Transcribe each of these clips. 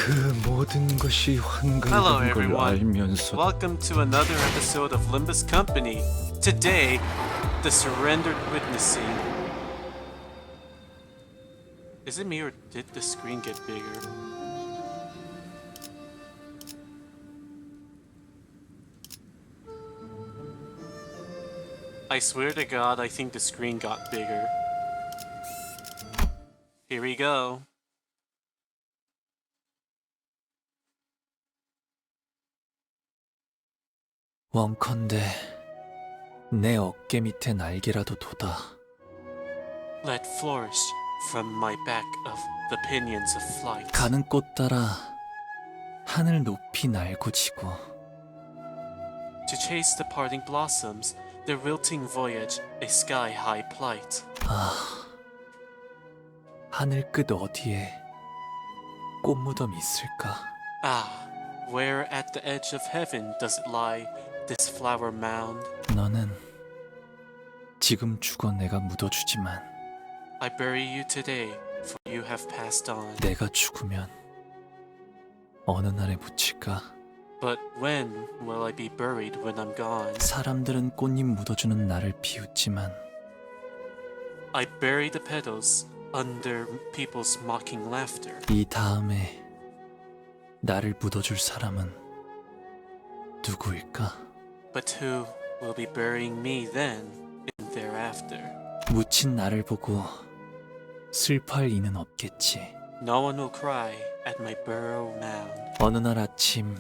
그 모든 것이 Hello 환각인 걸 everyone. 알면서 Welcome to another episode of Limbus Company. Today, the surrendered witnessing. Is it me or did the screen get bigger? I swear to God, I think the screen got bigger. Here we go. 원컨대 내 어깨 밑에 날개라도 돋아. Let flourish from my back of the pinions of flight. 가는 꽃 따라 하늘 높이 날고 지고 To chase departing blossoms, their wilting voyage, a sky-high plight. 하늘 끝 어디에 꽃무덤이 있을까? Ah, where at the edge of heaven does it lie, this flower mound? 너는 지금 죽어 내가 묻어주지만 I bury you today, for you have passed on. 내가 죽으면 어느 날에 묻힐까? But when will I be buried when I'm gone? 사람들은 꽃잎 묻어주는 나를 비웃지만 I bury the petals under people's mocking laughter. 이 다음에 나를 묻어줄 사람은 누구일까? But who will be burying me then and thereafter? 묻힌 나를 보고 슬퍼할 이는 없겠지. No one will cry at my burial mound. 어느 날 아침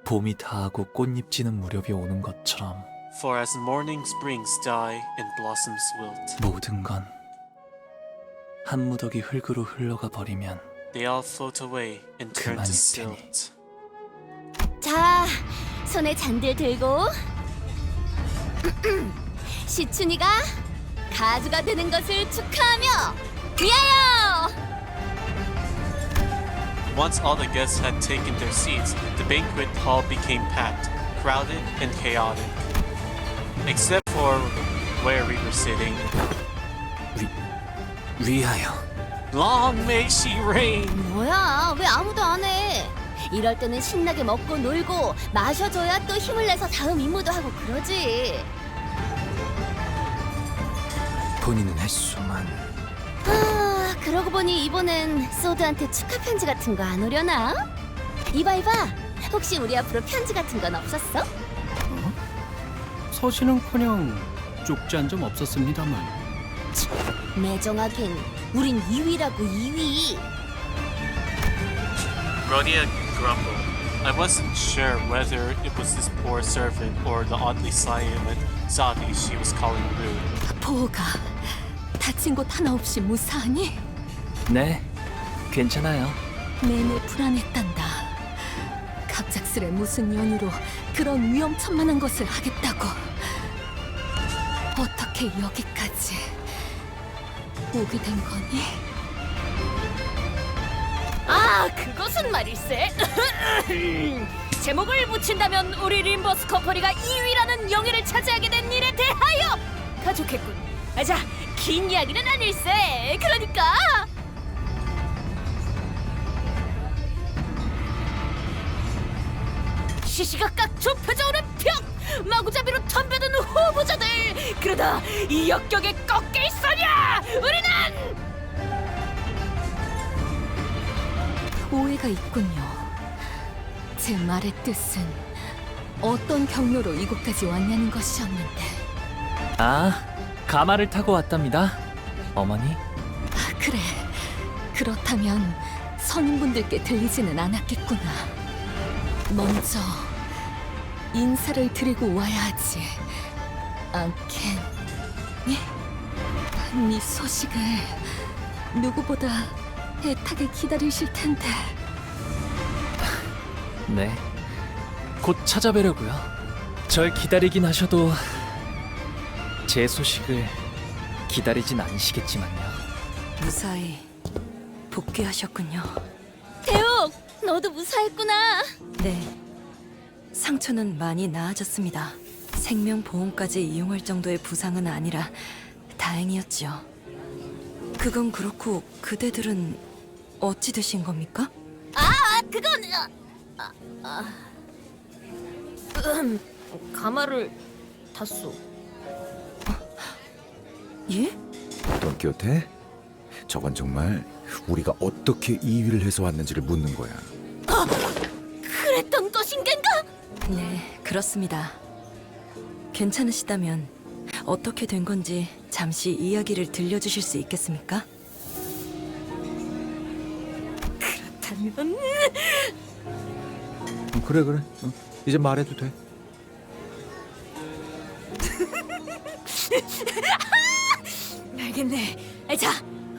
봄이 다하고 꽃잎 지는 무렵이 오는 것처럼 For as morning springs die and blossoms wilt, 모든 건 한 무더기 흙으로 흘러가 버리면 they all float away and turn to 그만일 테니. silt. 자, 손에 잔들 들고 시춘이가 가수가 되는 것을 축하하며 위하여! Once all the guests had taken their seats, the banquet hall became packed, crowded, and chaotic. Except for where we were sitting. 위하여. Long may she reign! 뭐야, 왜 아무도 안 해? 이럴 때는 신나게 먹고 놀고 마셔줘야 또 힘을 내서 다음 임무도 하고 그러지. 본인은 했소만. 아, 그러고 보니 이번엔 소드한테 축하 편지 같은 거 안 오려나? 이봐. 혹시 우리 앞으로 편지 같은 건 없었어? 서신은커녕 쪽지 한 점 없었습니다만. 매정하긴 우린 2위라고 2위. Rhodia grumbled. I wasn't sure whether it was this poor servant or the oddly silent Zadi she was calling rude. 보호가 다친 곳 하나 없이 무사하니? 네, 괜찮아요. 내내 불안했단다. 갑작스레 무슨 연유로 그런 위험천만한 것을 하겠다고. 어떻게 여기까지 오게 된 거니? 아, 그것은 말일세. 제목을 붙인다면 우리 림버스 컴퍼니가 2위라는 영예를 차지하게 된 일에 대하여 가족했군. 자, 긴 이야기는 아닐세. 그러니까 시시각각 좁혀져오는 벽! 마구잡이로 덤벼드는 후보자들! 그러다 이 역경에 꺾여 있으랴! 우리는! 오해가 있군요. 제 말의 뜻은 어떤 경로로 이곳까지 왔냐는 것이었는데. 아, 가마를 타고 왔답니다. 어머니. 아, 그래. 그렇다면 선임분들께 들리지는 않았겠구나. 먼저 인사를 드리고 와야 하지 않겠니? 네 소식을 누구보다 애타게 기다리실 텐데. 네, 곧 찾아뵈려고요. 절 기다리긴 하셔도 제 소식을 기다리진 않으시겠지만요. 무사히 복귀하셨군요. 대욱, 너도 무사했구나. 네, 상처는 많이 나아졌습니다. 생명보험까지 이용할 정도의 부상은 아니라 다행이었지요. 그건 그렇고 그대들은 어찌 되신 겁니까? 아, 그건 가마를 탔소. 예? 돈키호테? 저건 정말 우리가 어떻게 이 일을 해서 왔는지를 묻는 거야. 그랬던 것인겐가? 네, 그렇습니다. 괜찮으시다면 어떻게 된 건지 잠시 이야기를 들려주실 수 있겠습니까? 그렇다면 그래. 이제 말해도 돼. 알겠네. 자,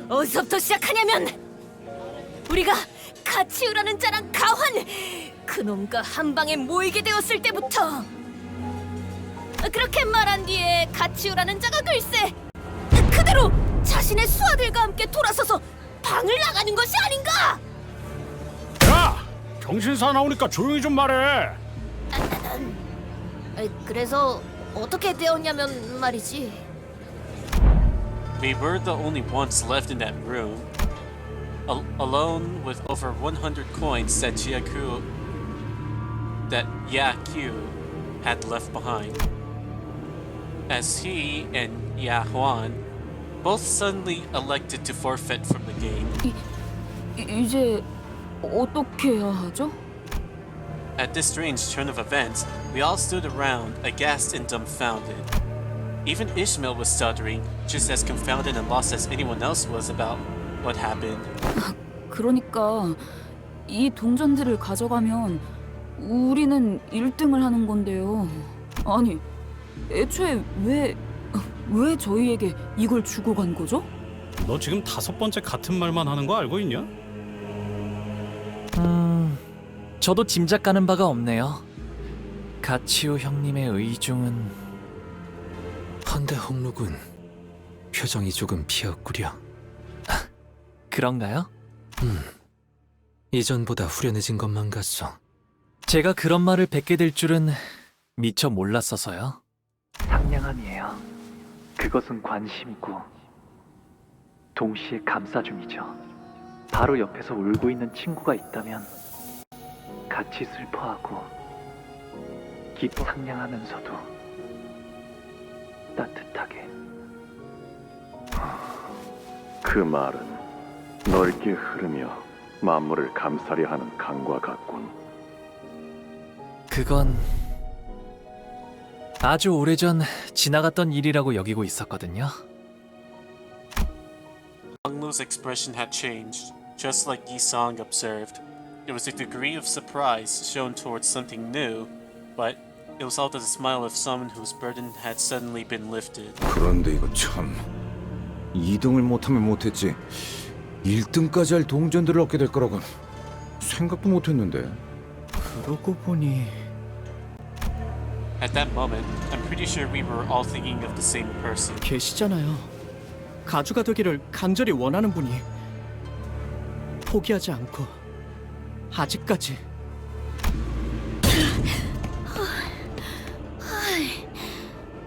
어디서부터 시작하냐면 우리가 가치우라는 자랑 가환 그놈과 한 방에 모이게 되었을 때부터 그렇게 말한 뒤에 가치우라는 자가 글쎄 그대로 자신의 수하들과 함께 돌아서서 방을 나가는 것이 아닌가? 야! 정신사 나오니까 조용히 좀 말해. 그래서 어떻게 되었냐면 말이지. We were the only ones left in that room, alone with over 100 coins that Yakyu had left behind. As he and Ya Huan both suddenly elected to forfeit from the game. 이제 어떻게 해야 하죠? At this strange turn of events, we all stood around, aghast and dumbfounded. Even Ishmael was stuttering, just as confounded and lost as anyone else was about what happened. 그러니까 이 동전들을 가져가면 우리는 1등을 하는 건데요. 아니, 애초에 왜 저희에게 이걸 주고 간 거죠? 너 지금 5번째 같은 말만 하는 거 알고 있냐? 저도 짐작 가는 바가 없네요. 가치우 형님의 의중은 헌데 홍록은 표정이 조금 비었구려. 그런가요? 이전보다 후련해진 것만 같소. 제가 그런 말을 뱉게 될 줄은 미처 몰랐어서요. 상냥함이에요. 그것은 관심이고 동시에 감싸줌이죠. 바로 옆에서 울고 있는 친구가 있다면 같이 슬퍼하고 기뻐 상냥하면서도 따뜻하게. 그 말은 넓게 흐르며 만물을 감싸려 하는 강과 같군. 그건 아주 오래전 지나갔던 일이라고 여기고 있었거든요. Honglu's expression had changed, just like Yi Song observed. There was a degree of surprise shown towards something new, but it was all the smile of someone whose burden had suddenly been lifted. 그런데 이거 참 2등을 못하면 못했지 1등까지 할 동전들을 얻게 될 거라곤 생각도 못했는데. 그러고 보니 At that moment, I'm pretty sure we were all thinking of the same person. 계시잖아요. 가주가 되기를 간절히 원하는 분이 포기하지 않고 아직까지.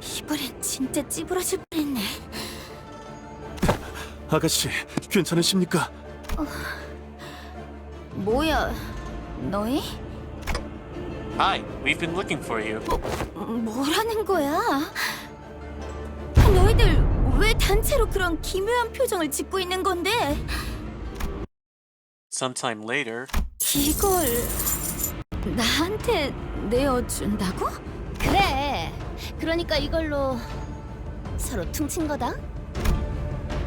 이번엔 진짜 찌부러질 뻔했네. 아가씨, 괜찮으십니까? 뭐야, 너희? Hi, we've been looking for you. 뭐라는 거야? 너희들 왜 단체로 그런 기묘한 표정을 짓고 있는 건데? Sometime later, 이걸 나한테 내어준다고? 그래. 그러니까 이걸로 서로 퉁친 거다.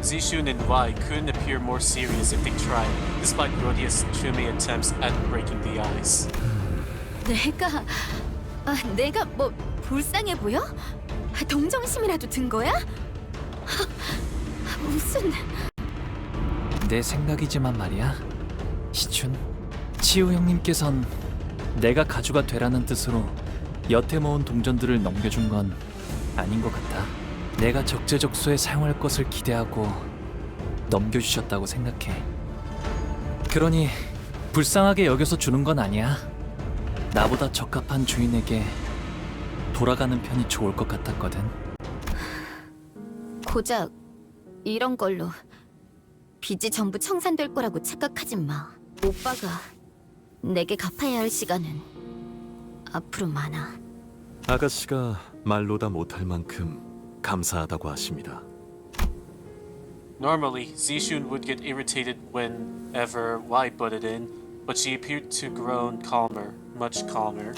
Zishun and Y couldn't appear more serious if they tried, despite Rodia's chummy attempts at breaking the ice. 내가 뭐 불쌍해 보여? 동정심이라도 든 거야? 무슨... 내 생각이지만 말이야. 시춘, 치우 형님께선 내가 가주가 되라는 뜻으로 여태 모은 동전들을 넘겨준 건 아닌 것 같아. 내가 적재적소에 사용할 것을 기대하고 넘겨주셨다고 생각해. 그러니 불쌍하게 여겨서 주는 건 아니야. 나보다 적합한 주인에게 돌아가는 편이 좋을 것 같았거든. 고작 이런 걸로 빚이 전부 청산될 거라고 착각하지 마. 오빠가 내게 갚아야 할 시간은 앞으로 많아. 아가씨가 말로다 못할 만큼 감사하다고 하십니다. Normally, Zishun would get irritated whenever Y butted in, but she appeared to grown calmer, much calmer.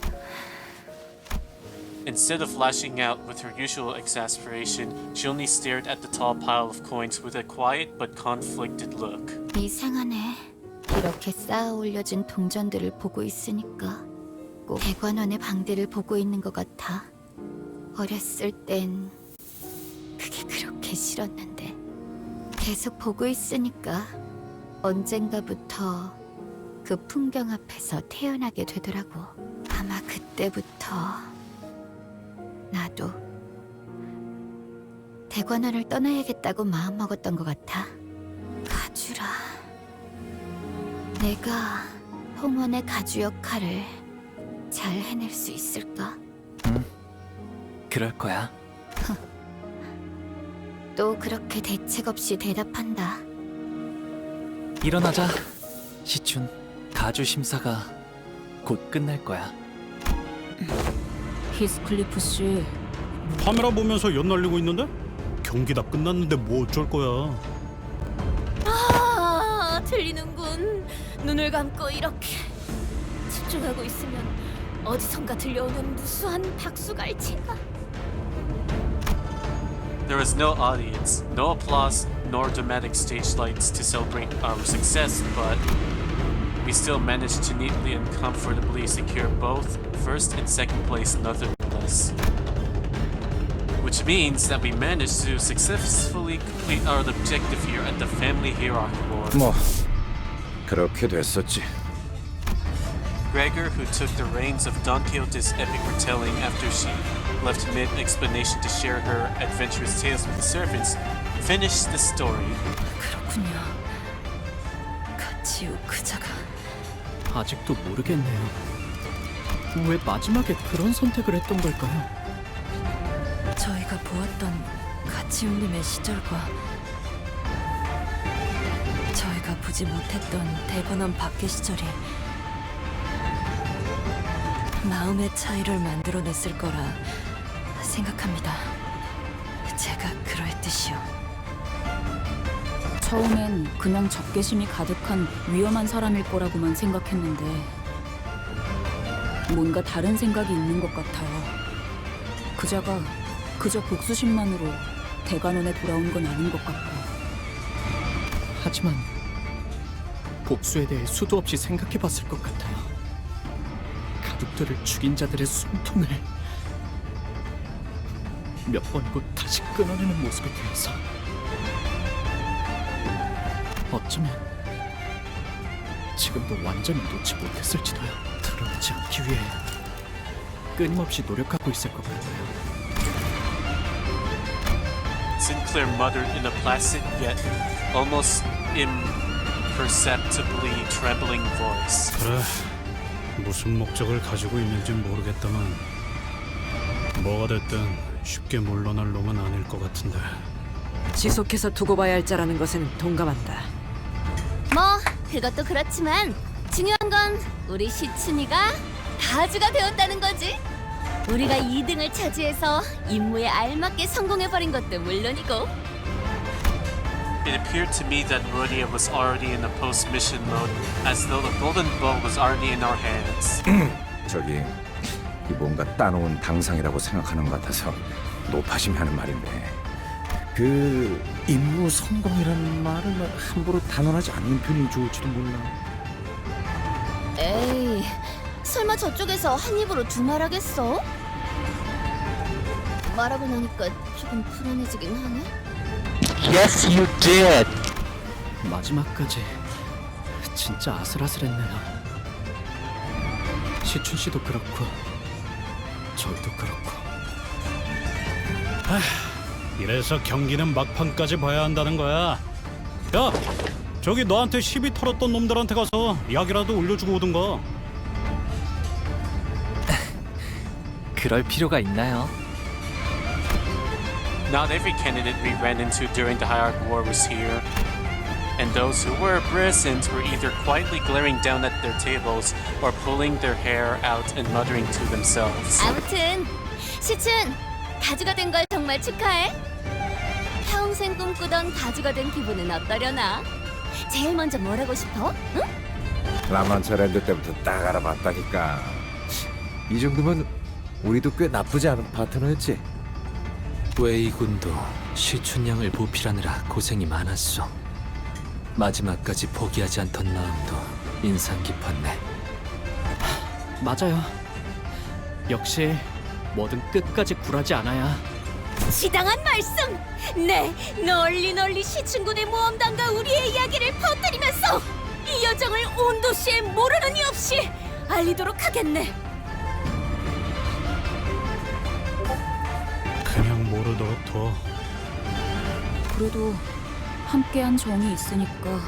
Instead of lashing out with her usual exasperation, she only stared at the tall pile of coins with a quiet but conflicted look. 이상하네. 이렇게 쌓아 올려진 동전들을 보고 있으니까 꼭 대관원의 방대를 보고 있는 것 같아. 어렸을 땐 그게 그렇게 싫었는데 계속 보고 있으니까 언젠가부터 그 풍경 앞에서 태어나게 되더라고. 아마 그때부터 나도 대관원을 떠나야겠다고 마음먹었던 것 같아. 가주라. 내가 홍원의 가주 역할을 잘 해낼 수 있을까? 그럴 거야. 또 그렇게 대책 없이 대답한다. 일어나자. 시춘, 가주 심사가 곧 끝날 거야. 히스클리프 씨, 카메라 보면서 연 날리고 있는데? 경기 다 끝났는데 뭐 어쩔 거야. 아, 들리는군. 눈을 감고 이렇게 집중하고 있으면 어디선가 들려오는 무수한 박수갈채가. There was no audience, no applause, nor dramatic stage lights to celebrate our success, but we still managed to neatly and comfortably secure both first and second place nonetheless. Which means that we managed to successfully complete our objective here at the Family Hierarchy War. 뭐 그렇게 됐었지. Gregor, who took the reins of Don Quixote's epic retelling after she left mid-explanation to share her adventurous tales with the servants, finished the story. 그렇군요. 가치우 그자가 아직도 모르겠네요. 왜 마지막에 그런 선택을 했던 걸까요? 저희가 보았던 가치우님의 시절과 저희가 보지 못했던 대관원 밖의 시절이 마음의 차이를 만들어냈을 거라 생각합니다. 제가 그럴듯이요. 처음엔 그냥 적개심이 가득한 위험한 사람일 거라고만 생각했는데 뭔가 다른 생각이 있는 것 같아요. 그자가 그저 복수심만으로 대관원에 돌아온 건 아닌 것 같고. 하지만 복수에 대해 수도 없이 생각해봤을 것 같아요. 가족들을 죽인 자들의 숨통을 몇 번이고 다시 끊어내는 모습에 대해서 어쩌면 지금도 완전히 놓지 못했을지도요. 드러내지 않기 위해 끊임없이 노력하고 있을 것 같아요. Sinclair muttered in a placid yet almost imperceptibly trembling voice. 그래, 무슨 목적을 가지고 있는진 모르겠다만 뭐가 됐든 쉽게 물러날 놈은 아닐 것 같은데. 지속해서 두고 봐야 할 자라는 것은 동감한다. 뭐 그것도 그렇지만 중요한 건 우리 시춘이가 가주가 되었다는 거지. 우리가 2등을 차지해서 임무에 알맞게 성공해버린 것도 물론이고. It appeared to me that Rodia was already in a post-mission mode, as though the golden bow was already in our hands. 저기 이 뭔가 따놓은 당상이라고 생각하는 것 같아서 노파심이 하는 말인데 그 임무 성공이라는 말을 함부로 단언하지 않는 편이 좋을지도 몰라. 에이, 설마 저쪽에서 한 입으로 두 말하겠어? 말하고 나니까 조금 불안해지긴 하네. Yes, you did. 마지막까지 진짜 아슬아슬했네요. 시춘 씨도 그렇고 저희도 그렇고. 이래서 경기는 막판까지 봐야 한다는 거야. 야, 저기 너한테 시비 털었던 놈들한테 가서 약이라도 올려주고 오든가. 그럴 필요가 있나요? Not every candidate we ran into during the Hierarchy War was here, and those who were present were either quietly glaring down at their tables or pulling their hair out and muttering to themselves. 아무튼 시춘 가주가 된 걸 정말 축하해. 평생 꿈꾸던 가주가 된 기분은 어떠려나? 제일 먼저 뭘 하고 싶어? 응? 라만차랜드 때부터 딱 알아봤다니까. 이 정도면 우리도 꽤 나쁘지 않은 파트너였지. 웨이 군도 시춘 양을 보필하느라 고생이 많았어. 마지막까지 포기하지 않던 마음도 인상 깊었네. 맞아요. 역시 뭐든 끝까지 굴하지 않아야. 지당한 말씀! 네, 널리 시춘군의 모험단과 우리의 이야기를 퍼뜨리면서 이 여정을 온 도시에 모르는 이 없이 알리도록 하겠네. 그냥 모르도록 둬. 그래도 함께한 정이 있으니까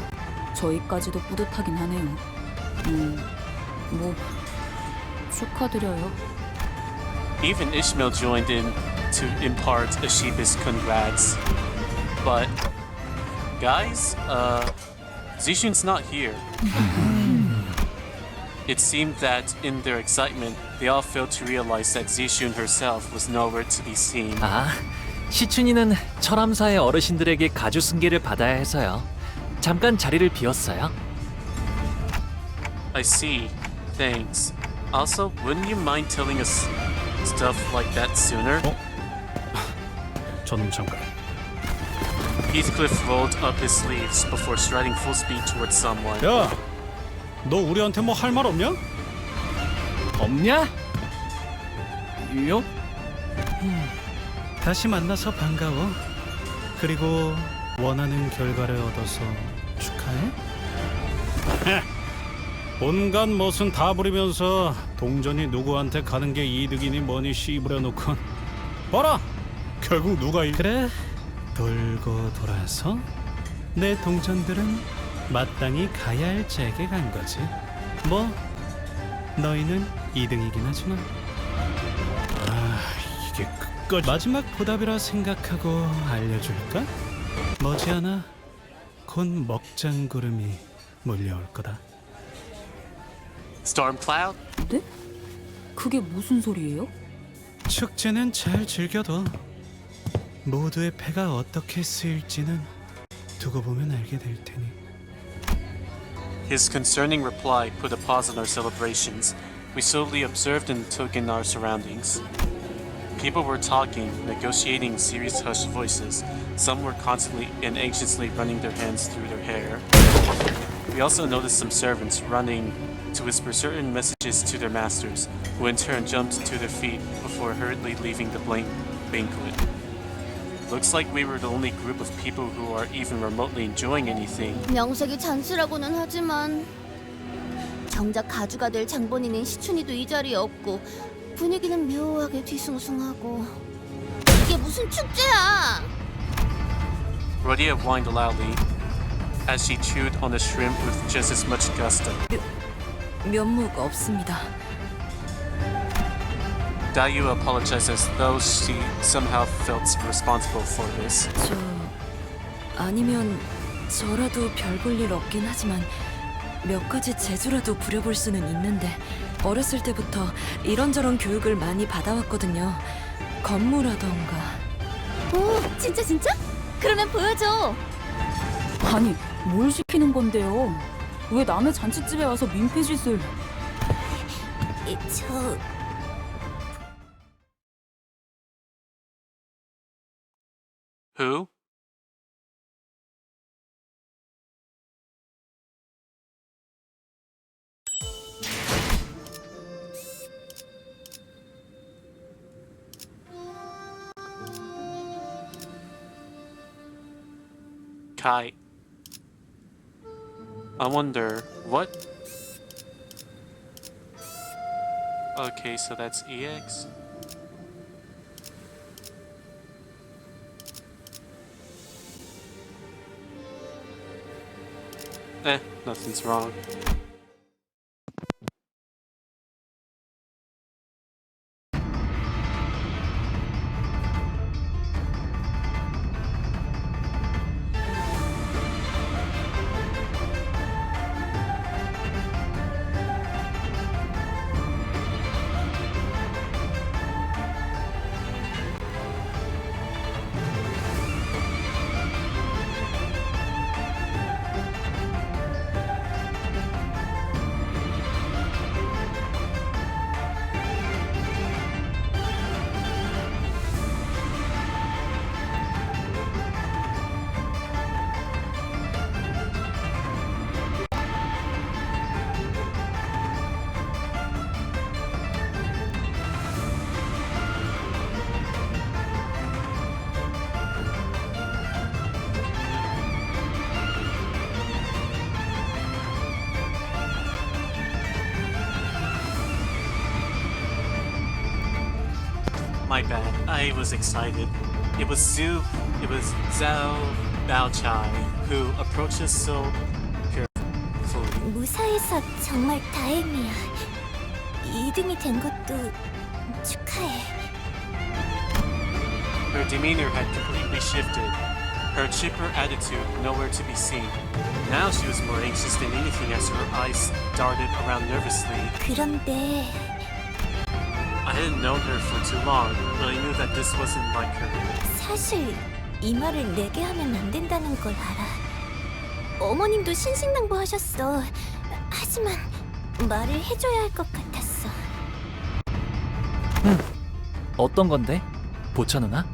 저희까지도 뿌듯하긴 하네요. 뭐 축하드려요. Even Ishmael joined in to impart Ashiba's congrats. But, guys, Zishun's not here. It seemed that in their excitement, they all failed to realize that Zishun herself was nowhere to be seen. 아, 시춘이는 철암사의 어르신들에게 가주 승계를 받아야 해서요. 잠깐 자리를 비웠어요. I see. Thanks. Also, wouldn't you mind telling us stuff like that sooner? 저놈 잠깐. Heathcliff rolled up his sleeves before striding full speed towards someone. 야, 너 우리한테 뭐 할 말 없냐? 없냐? 요? 다시 만나서 반가워. 그리고 원하는 결과를 얻어서 축하해. 온갖 멋은 다 부리면서 동전이 누구한테 가는 게 이득이니 뭐니 씨부려놓고 봐라! 결국 누가 그래? 돌고 돌아서 내 동전들은 마땅히 가야 할 잭에 간 거지. 뭐 너희는 2등이긴 하지만 이게 끝까지 마지막 보답이라 생각하고 알려줄까? 머지않아 곧 먹장구름이 몰려올 거다. Stormcloud? 네? 그게 무슨 소리예요? 축제는 잘 즐겨둬. 모두의 패가 어떻게 쓰일지는 두고 보면 알게 될 테니. His concerning reply put a pause on our celebrations. We slowly observed and took in our surroundings. People were talking, negotiating serious hushed voices. Some were constantly and anxiously running their hands through their hair. We also noticed some servants running to whisper certain messages to their masters, who in turn jumped to their feet before hurriedly leaving the banquet. Looks like we were the only group of people who are even remotely enjoying anything. 명색이 잔치라고는 하지만 정작 가주가 될 장본인인 시춘이도 이 자리에 없고 분위기는 묘하게 뒤숭숭하고 이게 무슨 축제야! Rodia whined loudly as she chewed on the shrimp with just as much gusto. 면목 없습니다. Dayu apologized as though she somehow felt responsible for this. 아니면 저라도 별 볼 일 없긴 하지만 몇 가지 재주라도 부려볼 수는 있는데 어렸을 때부터 이런저런 교육을 많이 받아왔거든요. 건무라던가. 오, 진짜? 그러면 보여줘. 아니, 뭘 시키는 건데요? 왜 남의 잔치집에 와서 민폐짓을... 저... Who? Kai. I wonder what. Okay, so that's EX. Nothing's wrong. my bad. I was excited. It was Zhao Baochai who approached us so carefully. 무사해서 정말 다행이야. 2등이 된 것도 축하해. Her demeanor had completely shifted. Her chipper attitude nowhere to be seen. Now she was more anxious than anything as her eyes darted around nervously. 그런데 I hadn't known her for too long, but I knew that this wasn't like her. 사실 이 말을 내게 하면 안 된다는 걸 알아. 어머님도 신신당부하셨어. 하지만 말을 해줘야 할 것 같았어. 어떤 건데? 보차 누나?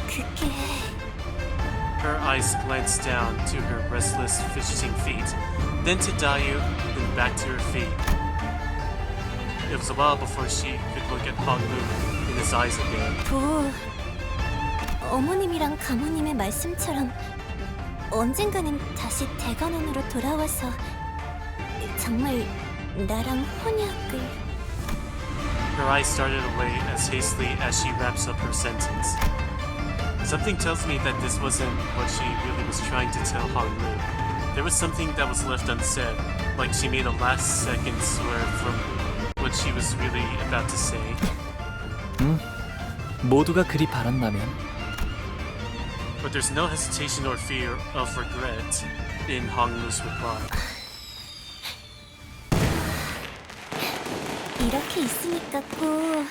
그게 Her eyes glanced down to her restless, fidgeting feet, then to Dayu, then back to her feet. It was a while before she could look at Honglu in his eyes again. 보 어머님이랑 가모님의 말씀처럼 언젠가는 다시 대관원으로 돌아와서 정말 나랑 혼약을. Her eyes started away as hastily as she wraps up her sentence. Something tells me that this wasn't what she really was trying to tell Honglu. There was something that was left unsaid, like she made a last-second swerve from what she was really about to say. 모두가 그리 바란다면 But there's no hesitation or fear of regret in Honglu's reply. 이렇게 있으니까 꼭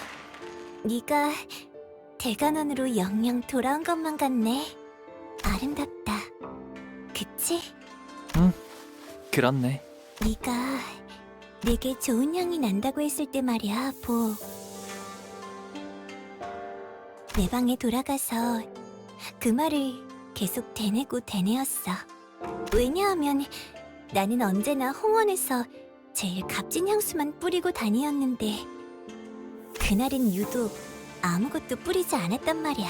네가 대관원으로 영영 돌아온 것만 같네. 아름답다. 그치? 그렇네. 네가 내게 좋은 향이 난다고 했을 때 말이야, 보. 내 방에 돌아가서 그 말을 계속 되뇌고 되뇌었어. 왜냐하면 나는 언제나 홍원에서 제일 값진 향수만 뿌리고 다니었는데 그날은 유독 아무것도 뿌리지 않았단 말이야.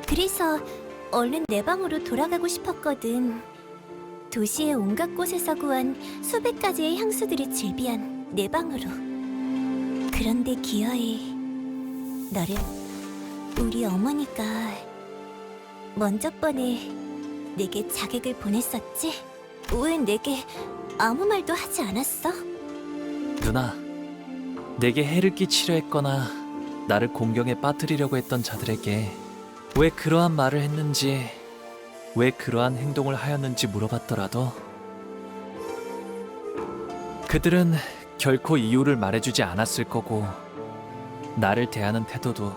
그래서 얼른 내 방으로 돌아가고 싶었거든. 도시의 온갖 곳에서 구한 수백 가지의 향수들이 즐비한 내 방으로. 그런데 기어이 너를 우리 어머니가 먼저 번에 내게 자객을 보냈었지? 왜 내게 아무 말도 하지 않았어? 누나, 내게 해를 끼치려 했거나 나를 공경에 빠뜨리려고 했던 자들에게 왜 그러한 말을 했는지, 왜 그러한 행동을 하였는지 물어봤더라도 그들은 결코 이유를 말해주지 않았을 거고 나를 대하는 태도도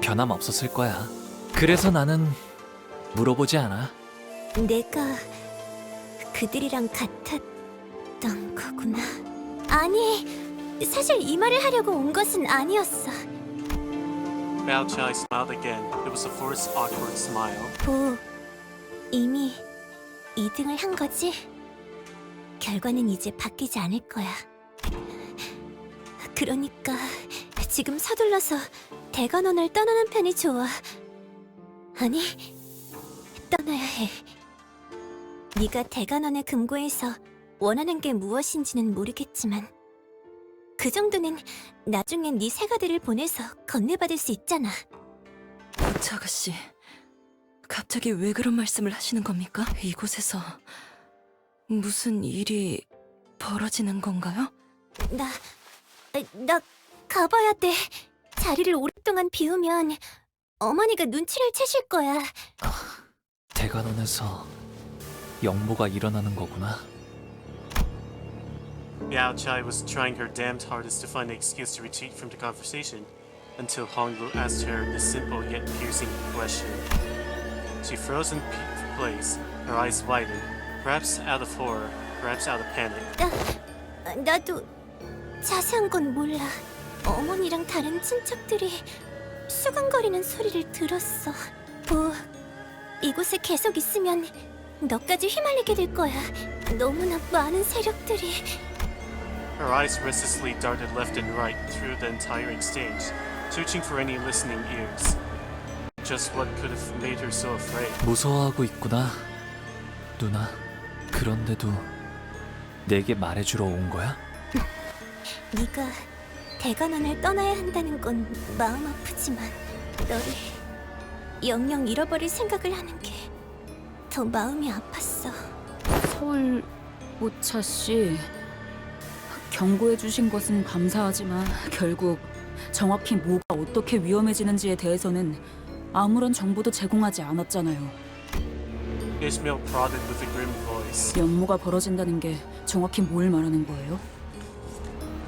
변함없었을 거야. 그래서 나는 물어보지 않아. 내가 그들이랑 같았던 거구나. 아니, 사실 이 말을 하려고 온 것은 아니었어. Bao Chai smiled again. It was a forced, awkward smile. 보, 이미 2등을 한 거지? 결과는 이제 바뀌지 않을 거야. 그러니까 지금 서둘러서 대관원을 떠나는 편이 좋아. 아니, 떠나야 해. 네가 대관원의 금고에서 원하는 게 무엇인지는 모르겠지만 그 정도는 나중엔 네 새가들을 보내서 건네받을 수 있잖아. 보차 아가씨, 갑자기 왜 그런 말씀을 하시는 겁니까? 이곳에서 무슨 일이 벌어지는 건가요? 나 가봐야 돼. 자리를 오랫동안 비우면 어머니가 눈치를 채실 거야. 대관원에서 영모가 일어나는 거구나. Bao Chai was trying her damned hardest to find an excuse to retreat from the conversation until Honglu asked her this simple yet piercing question. She froze in place, her eyes widened, perhaps out of horror, perhaps out of panic. 나도 자세한 건 몰라. 어머니랑 다른 친척들이 수근거리는 소리를 들었어. 보, 이곳에 계속 있으면 너까지 휘말리게 될 거야. 너무나 많은 세력들이. Her eyes restlessly darted left and right through the entire exchange, searching for any listening ears. Just what could have made her so afraid? 무서워하고 있구나, 누나. 그런데도 내게 말해주러 온 거야? 네가 대관원을 떠나야 한다는 건 마음 아프지만 너를 영영 잃어버릴 생각을 하는 게 더 마음이 아팠어. 서울 오차 씨, 경고해 주신 것은 감사하지만 결국 정확히 뭐가 어떻게 위험해지는지에 대해서는 아무런 정보도 제공하지 않았잖아요. Ishmael prodded with a grim voice. 연모가 벌어진다는 게 정확히 뭘 말하는 거예요?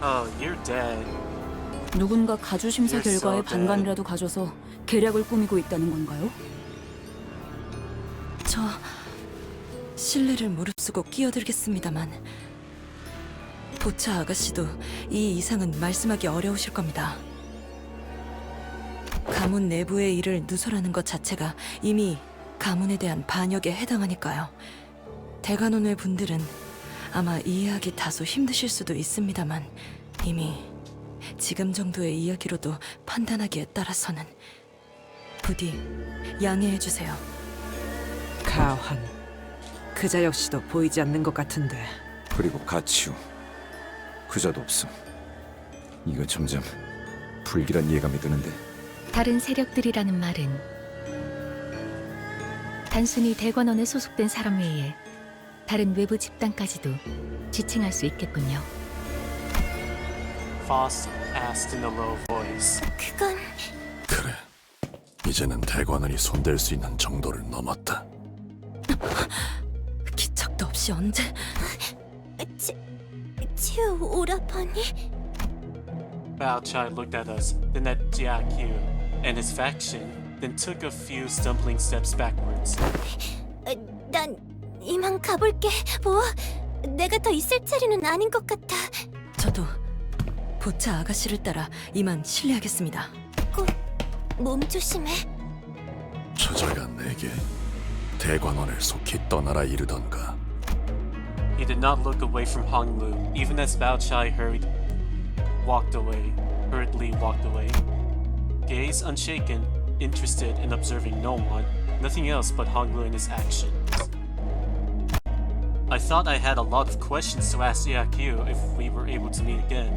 Oh, you're dead. 누군가 가주 심사 You're so 결과에 dead. 반감이라도 가져서 계략을 꾸미고 있다는 건가요? 저 신뢰를 무릅쓰고 끼어들겠습니다만 보차 아가씨도 이 이상은 말씀하기 어려우실 겁니다. 가문 내부의 일을 누설하는 것 자체가 이미 가문에 대한 반역에 해당하니까요. 대관원의 분들은 아마 이해하기 다소 힘드실 수도 있습니다만 이미 지금 정도의 이야기로도 판단하기에 따라서는 부디 양해해 주세요. 가환, 그자 역시도 보이지 않는 것 같은데. 그리고 가치우 그자도 없어. 이거 점점 불길한 예감이 드는데. 다른 세력들이라는 말은 단순히 대관원에 소속된 사람 외에 다른 외부 집단까지도 지칭할 수 있겠군요. Faust asked in a low voice. 그건 그래, 이제는 대관원이 손댈 수 있는 정도를 넘었다. 기척도 없이 언제 치우 오라버니? Bao Chai looked at us, then at Jia Q and his faction, then took a few stumbling steps backwards. 난 이만 가볼게. 뭐? 내가 더 있을 자리는 아닌 것 같아. 저도 보차 아가씨를 따라 이만 실례하겠습니다. 꼭 몸 조심해. 저자가 내게 대관원을 속히 떠나라 이르던가. He did not look away from Hong Lu, even as Bao Chai hurriedly walked away. Gaze unshaken, interested in observing no one, nothing else but Hong Lu and his actions. I thought I had a lot of questions to ask Yaku if we were able to meet again.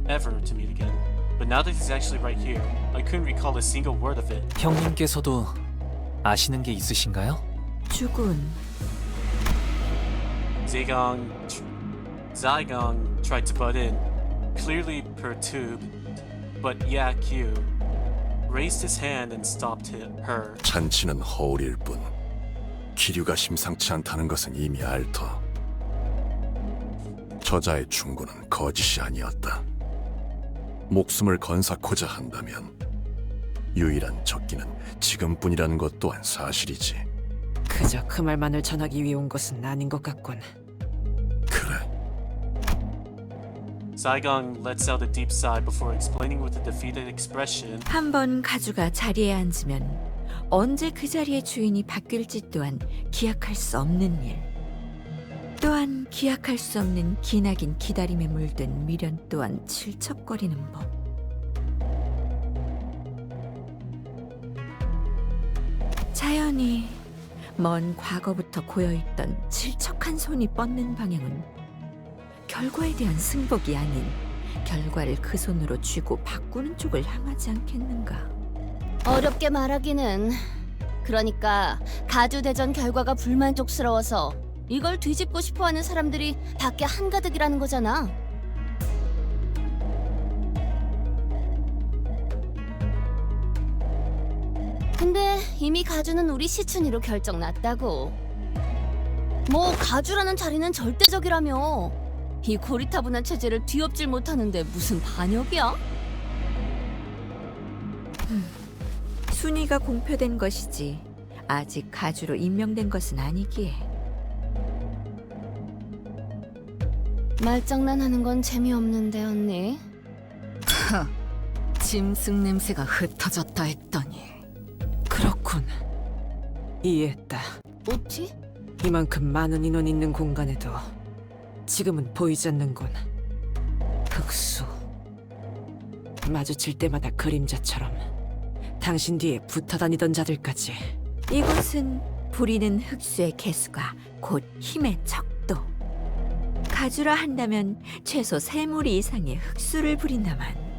Ever to meet again. But now that he's actually right here, I couldn't recall a single word of it. 형님께서도 아시는 게 있으신가요? 죽은 Zaigang tried to butt in, clearly perturbed, but Yaku raised his hand and stopped her. 잔치는 허울일 뿐 기류가 심상치 않다는 것은 이미 알터. 저자의 충고는 거짓이 아니었다. 목숨을 건사코자 한다면 유일한 적기는 지금뿐이라는 것 또한 사실이지. 그저 그 말만을 전하기 위해 온 것은 아닌 것 같군. 그래, Zaigang lets out a deep sigh before explaining with a defeated expression. 한번 가주가 자리에 앉으면 언제 그 자리의 주인이 바뀔지 또한 기약할 수 없는 일. 또한 기약할 수 없는 기나긴 기다림에 물든 미련 또한 질척거리는 법. 자연히 먼 과거부터 고여있던 질척한 손이 뻗는 방향은 결과에 대한 승복이 아닌 결과를 그 손으로 쥐고 바꾸는 쪽을 향하지 않겠는가. 어렵게 말하기는. 그러니까 가주대전 결과가 불만족스러워서 이걸 뒤집고 싶어하는 사람들이 밖에 한가득이라는 거잖아. 근데 이미 가주는 우리 시춘이로 결정났다고. 뭐 가주라는 자리는 절대적이라며. 이 고리타분한 체제를 뒤엎질 못하는데 무슨 반역이야? 순위가 공표된 것이지 아직 가주로 임명된 것은 아니기에. 말장난하는 건 재미없는데 언니. 짐승 냄새가 흩어졌다 했더니. 그렇군. 이해했다. 어찌? 이만큼 많은 인원 있는 공간에도 지금은 보이지 않는군. 흑수. 마주칠 때마다 그림자처럼 당신 뒤에 붙어 다니던 자들까지. 이곳은 부리는 흑수의 개수가 곧 힘의 척도. 가주라 한다면 최소 3무리 이상의 흑수를 부린다만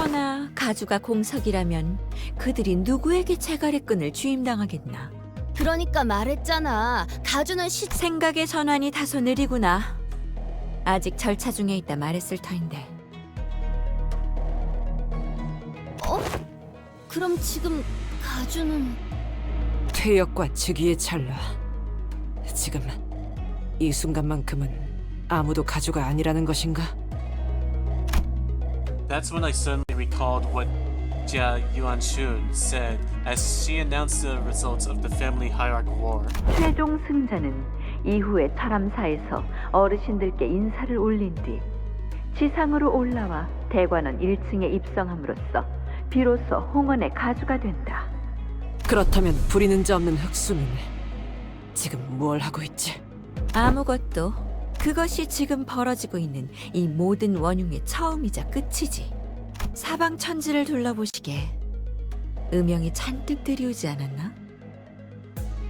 그나저나 가주가 공석이라면 그들이 누구에게 제갈의 끈을 주임당하겠나. 그러니까 말했잖아. 가주는 생각의 전환이 다소 느리구나. 아직 절차 중에 있다 말했을 터인데. 그럼 지금 가주는 퇴역과 즉위의 찰나. 지금 이 순간만큼은 아무도 가주가 아니라는 것인가? That's when I suddenly recalled what Jia Yuanshun said as she announced the results of the family hierarch war. 최종 승자는 이후에 철암사에서 어르신들께 인사를 올린 뒤 지상으로 올라와 대관원 1층에 입성함으로써 비로소 홍원의 가주가 된다. 그렇다면 부리는 자 없는 흑수는 지금 뭘 하고 있지? 아무것도. 그것이 지금 벌어지고 있는 이 모든 원흉의 처음이자 끝이지. 사방 천지를 둘러보시게 음영이 잔뜩 들이오지 않았나?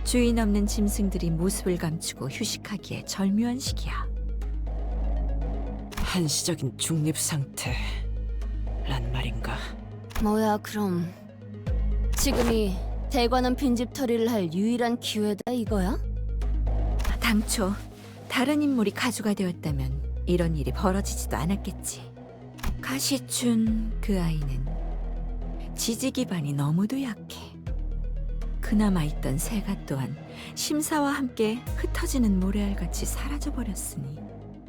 주인 없는 짐승들이 모습을 감추고 휴식하기에 절묘한 시기야. 한시적인 중립 상태란 말인가? 뭐야 그럼 지금이 대관원 빈집털이를 할 유일한 기회다 이거야? 당초 다른 인물이 가주가 되었다면 이런 일이 벌어지지도 않았겠지. 가시춘 그 아이는 지지 기반이 너무도 약해. 그나마 있던 새가 또한 심사와 함께 흩어지는 모래알같이 사라져버렸으니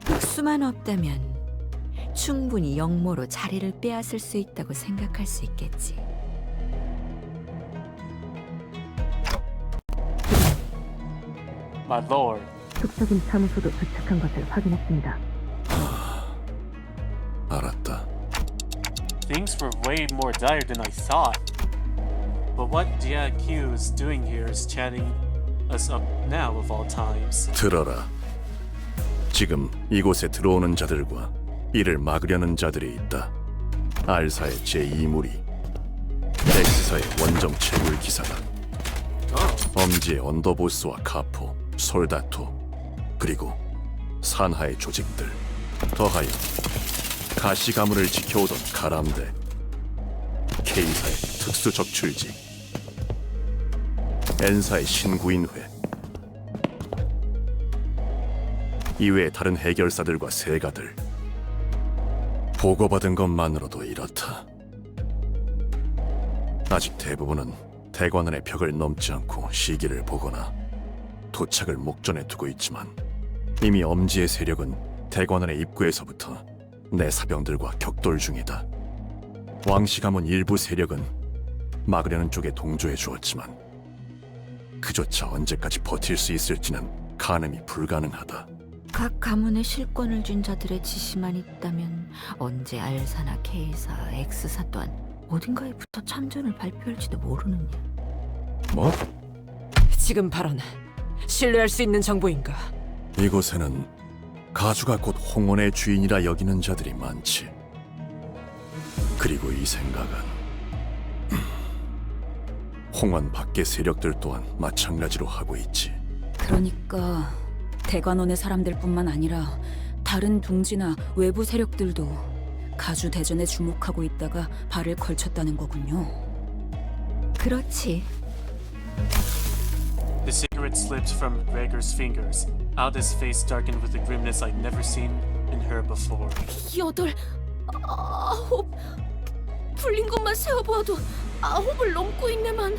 흑수만 없다면 충분히 영모로 자리를 빼앗을 수 있다고 생각할 수 있겠지. My lord, 속적임 사무소도 도착한 것을 확인했습니다. 알았다. things were way more dire than I thought. But what Jia Q is doing here is chatting us up now of all times. 들어라. 지금 이곳에 들어오는 자들과 이를 막으려는 자들이 있다. 알사의 제2무리, 엑스사의 원정 채굴 기사다. 엄지의 언더보스와 카포, 솔다토, 그리고 산하의 조직들, 더하여 가시 가문을 지켜오던 가람대, K사의 특수 적출지, N사의 신구인회, 이외의 다른 해결사들과 세가들. 보고받은 것만으로도 이렇다. 아직 대부분은 대관원의 벽을 넘지 않고 시기를 보거나 도착을 목전에 두고 있지만 이미 엄지의 세력은 대관원의 입구에서부터 내 사병들과 격돌 중이다. 왕씨 가문 일부 세력은 막으려는 쪽에 동조해 주었지만 그조차 언제까지 버틸 수 있을지는 가늠이 불가능하다. 각 가문에 실권을 쥔 자들의 지시만 있다면 언제 알사나 K사, X사 또한 어딘가에 붙어 참전을 발표할지도 모르느냐. 뭐? 지금 발언 신뢰할 수 있는 정보인가? 이곳에는 가주가 곧 홍원의 주인이라 여기는 자들이 많지. 그리고 이 생각은 홍원 밖의 세력들 또한 마찬가지로 하고 있지. 그러니까 대관원의 사람들뿐만 아니라 다른 둥지나 외부 세력들도 가주 대전에 주목하고 있다가 발을 걸쳤다는 거군요. 그렇지. The cigarette slipped from Gregor's fingers. Alda's face darkened with a grimness I'd never seen in her before. 8, 9 풀린 것만 세어보아도 9을 넘고 있네만.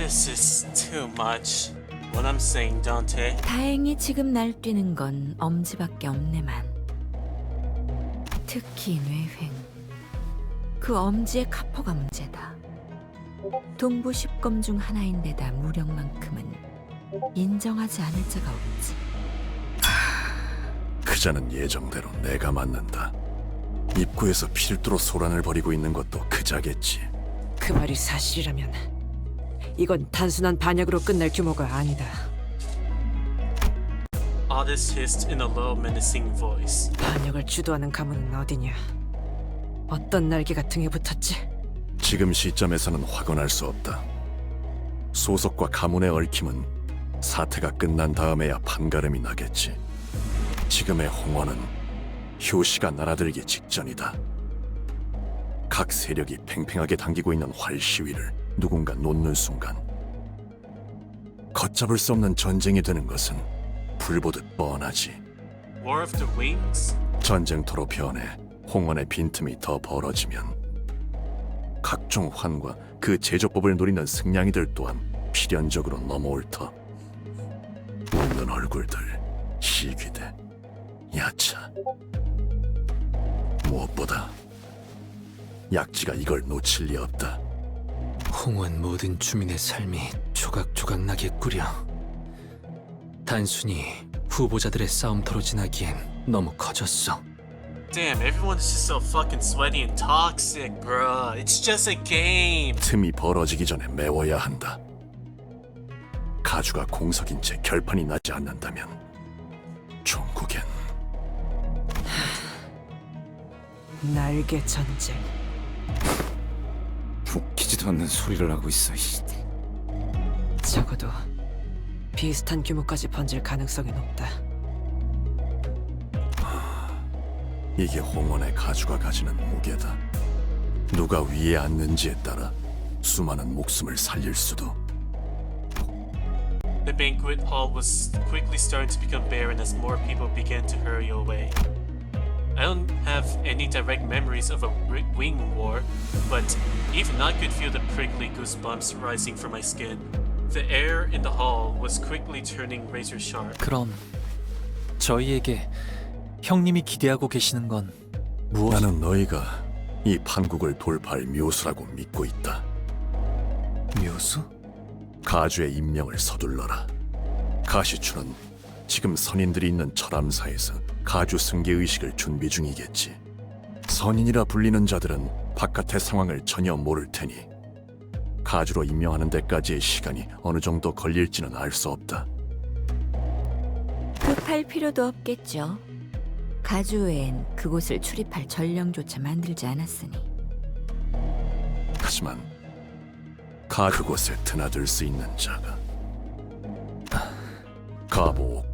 This is too much. What I'm saying, Dante. 다행히 지금 날뛰는 건 엄지밖에 없네만. 특히 뇌횡. 그 엄지의 카포가 문제다. 동부 10검 중 하나인데다 무력만큼은 인정하지 않을 자가 없지. 그자는 예정대로 내가 맞는다. 입구에서 필두로 소란을 벌이고 있는 것도 그자겠지. 그 말이 사실이라면 이건 단순한 반역으로 끝날 규모가 아니다. Otis hissed in a low, menacing voice. 반역을 주도하는 가문은 어디냐? 어떤 날개가 등에 붙었지? 지금 시점에서는 확언할 수 없다. 소속과 가문의 얽힘은 사태가 끝난 다음에야 판가름이 나겠지. 지금의 홍원은 효시가 날아들기 직전이다. 각 세력이 팽팽하게 당기고 있는 활 시위를 누군가 놓는 순간 걷잡을 수 없는 전쟁이 되는 것은 불보듯 뻔하지. War of the Wings? 전쟁터로 변해 홍원의 빈틈이 더 벌어지면 각종 환과 그 제조법을 노리는 승냥이들 또한 필연적으로 넘어올 터. 웃는 얼굴들, 시귀대, 야차. 무엇보다 약지가 이걸 놓칠 리 없다. 홍원 모든 주민의 삶이 조각조각 나게 꾸려. 단순히 후보자들의 싸움터로 지나기엔 너무 커졌어. Damn, everyone is just so fucking sweaty and toxic, bruh. It's just a game. 틈이 벌어지기 전에 메워야 한다. 가주가 공석인 채 결판이 나지 않는다면 종국엔 날개 전쟁. 웃기지도 않는 소리를 하고 있어. 적어도 비슷한 규모까지 번질 가능성이 높다. 이게 홍원의 가주가 가지는 무게다. 누가 위에 앉는지에 따라 수많은 목숨을 살릴 수도. The banquet hall was quickly starting to become barren as more people began to hurry away. I don't have any direct memories of a wing war, but even I could feel the prickly goosebumps rising from my skin. The air in the hall was quickly turning razor sharp. 그럼 저희에게 형님이 기대하고 계시는 건 무엇? 나는 너희가 이 판국을 돌파할 묘수라고 믿고 있다. 묘수? 가주의 임명을 서둘러라. 가시추는 지금 선인들이 있는 철암사에서 가주 승계 의식을 준비 중이겠지. 선인이라 불리는 자들은 바깥의 상황을 전혀 모를 테니 가주로 임명하는 데까지의 시간이 어느 정도 걸릴지는 알 수 없다. 급할 필요도 없겠죠. 가주 외엔 그곳을 출입할 전령조차 만들지 않았으니. 하지만 그곳에 드나들 수 있는 자가 가보옥.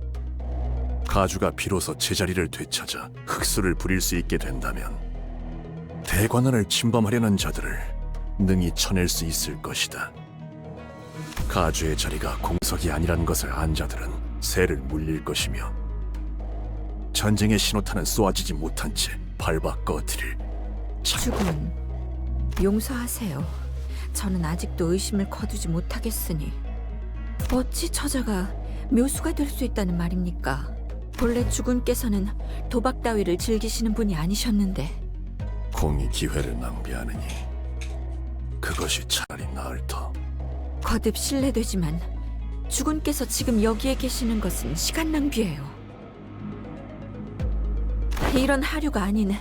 가주가 비로소 제자리를 되찾아 흑수를 부릴 수 있게 된다면 대관원을 침범하려는 자들을 능히 쳐낼 수 있을 것이다. 가주의 자리가 공석이 아니라는 것을 안 자들은 새를 물릴 것이며 전쟁의 신호탄은 쏘아지지 못한 채 밟아 꺼뜨릴 주군, 용서하세요. 저는 아직도 의심을 거두지 못하겠으니 어찌 저자가 묘수가 될 수 있다는 말입니까? 본래 주군께서는 도박 따위를 즐기시는 분이 아니셨는데. 공이 기회를 낭비하느니 그것이 차라리 나을 터. 거듭 실례되지만 주군께서 지금 여기에 계시는 것은 시간 낭비예요. 이런 하류가 아닌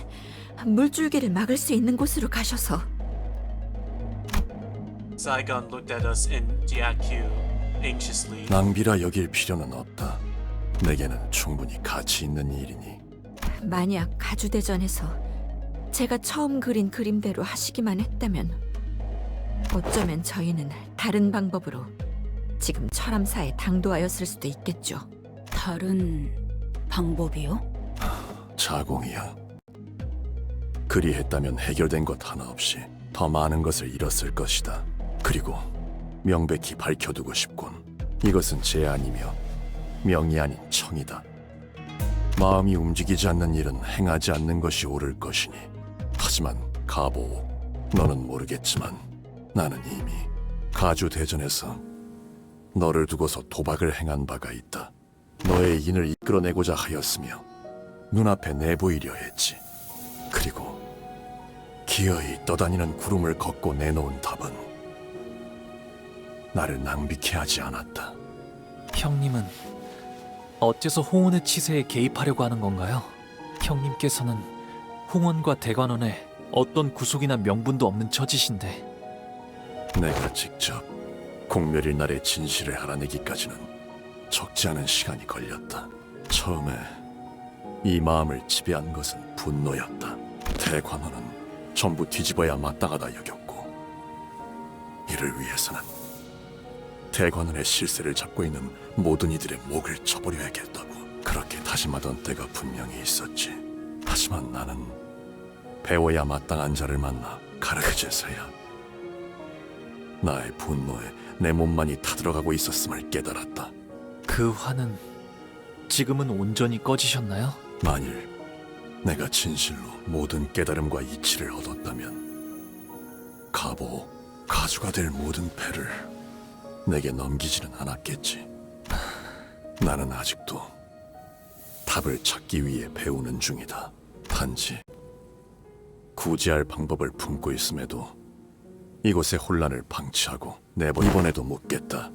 물줄기를 막을 수 있는 곳으로 가셔서. Saigon looked at us in Jiakyu anxiously. 낭비라 여길 필요는 없다. 내게는 충분히 가치 있는 일이니. 만약 가주대전에서 제가 처음 그린 그림대로 하시기만 했다면 어쩌면 저희는 다른 방법으로 지금 철암사에 당도하였을 수도 있겠죠. 다른 방법이요? 자공이야. 그리했다면 해결된 것 하나 없이 더 많은 것을 잃었을 것이다. 그리고 명백히 밝혀두고 싶군. 이것은 제안이며 명이 아닌 청이다. 마음이 움직이지 않는 일은 행하지 않는 것이 옳을 것이니. 하지만 가보, 너는 모르겠지만 나는 이미 가주 대전에서 너를 두고서 도박을 행한 바가 있다. 너의 인을 이끌어내고자 하였으며 눈앞에 내보이려 했지. 그리고 기어이 떠다니는 구름을 걷고 내놓은 답은 나를 낭비케 하지 않았다. 형님은 어째서 홍원의 치세에 개입하려고 하는 건가요? 형님께서는 홍원과 대관원에 어떤 구속이나 명분도 없는 처지신데. 내가 직접 공멸일 날의 진실을 알아내기까지는 적지 않은 시간이 걸렸다. 처음에 이 마음을 지배한 것은 분노였다. 대관원은 전부 뒤집어야 마땅하다 여겼고, 이를 위해서는 대관원의 실세를 잡고 있는 모든 이들의 목을 쳐버려야겠다고 그렇게 다짐하던 때가 분명히 있었지. 하지만 나는 배워야 마땅한 자를 만나 가르쳐서야 나의 분노에 내 몸만이 타들어가고 있었음을 깨달았다. 그 화는 지금은 온전히 꺼지셨나요? 만일 내가 진실로 모든 깨달음과 이치를 얻었다면 가주가 될 모든 패를 내게 넘기지는 않았겠지. 나는 아직도 답을 찾기 위해 배우는 중이다. 단지 구제할 방법을 품고 있음에도 이곳의 혼란을 방치하고 이번에도 묻겠다.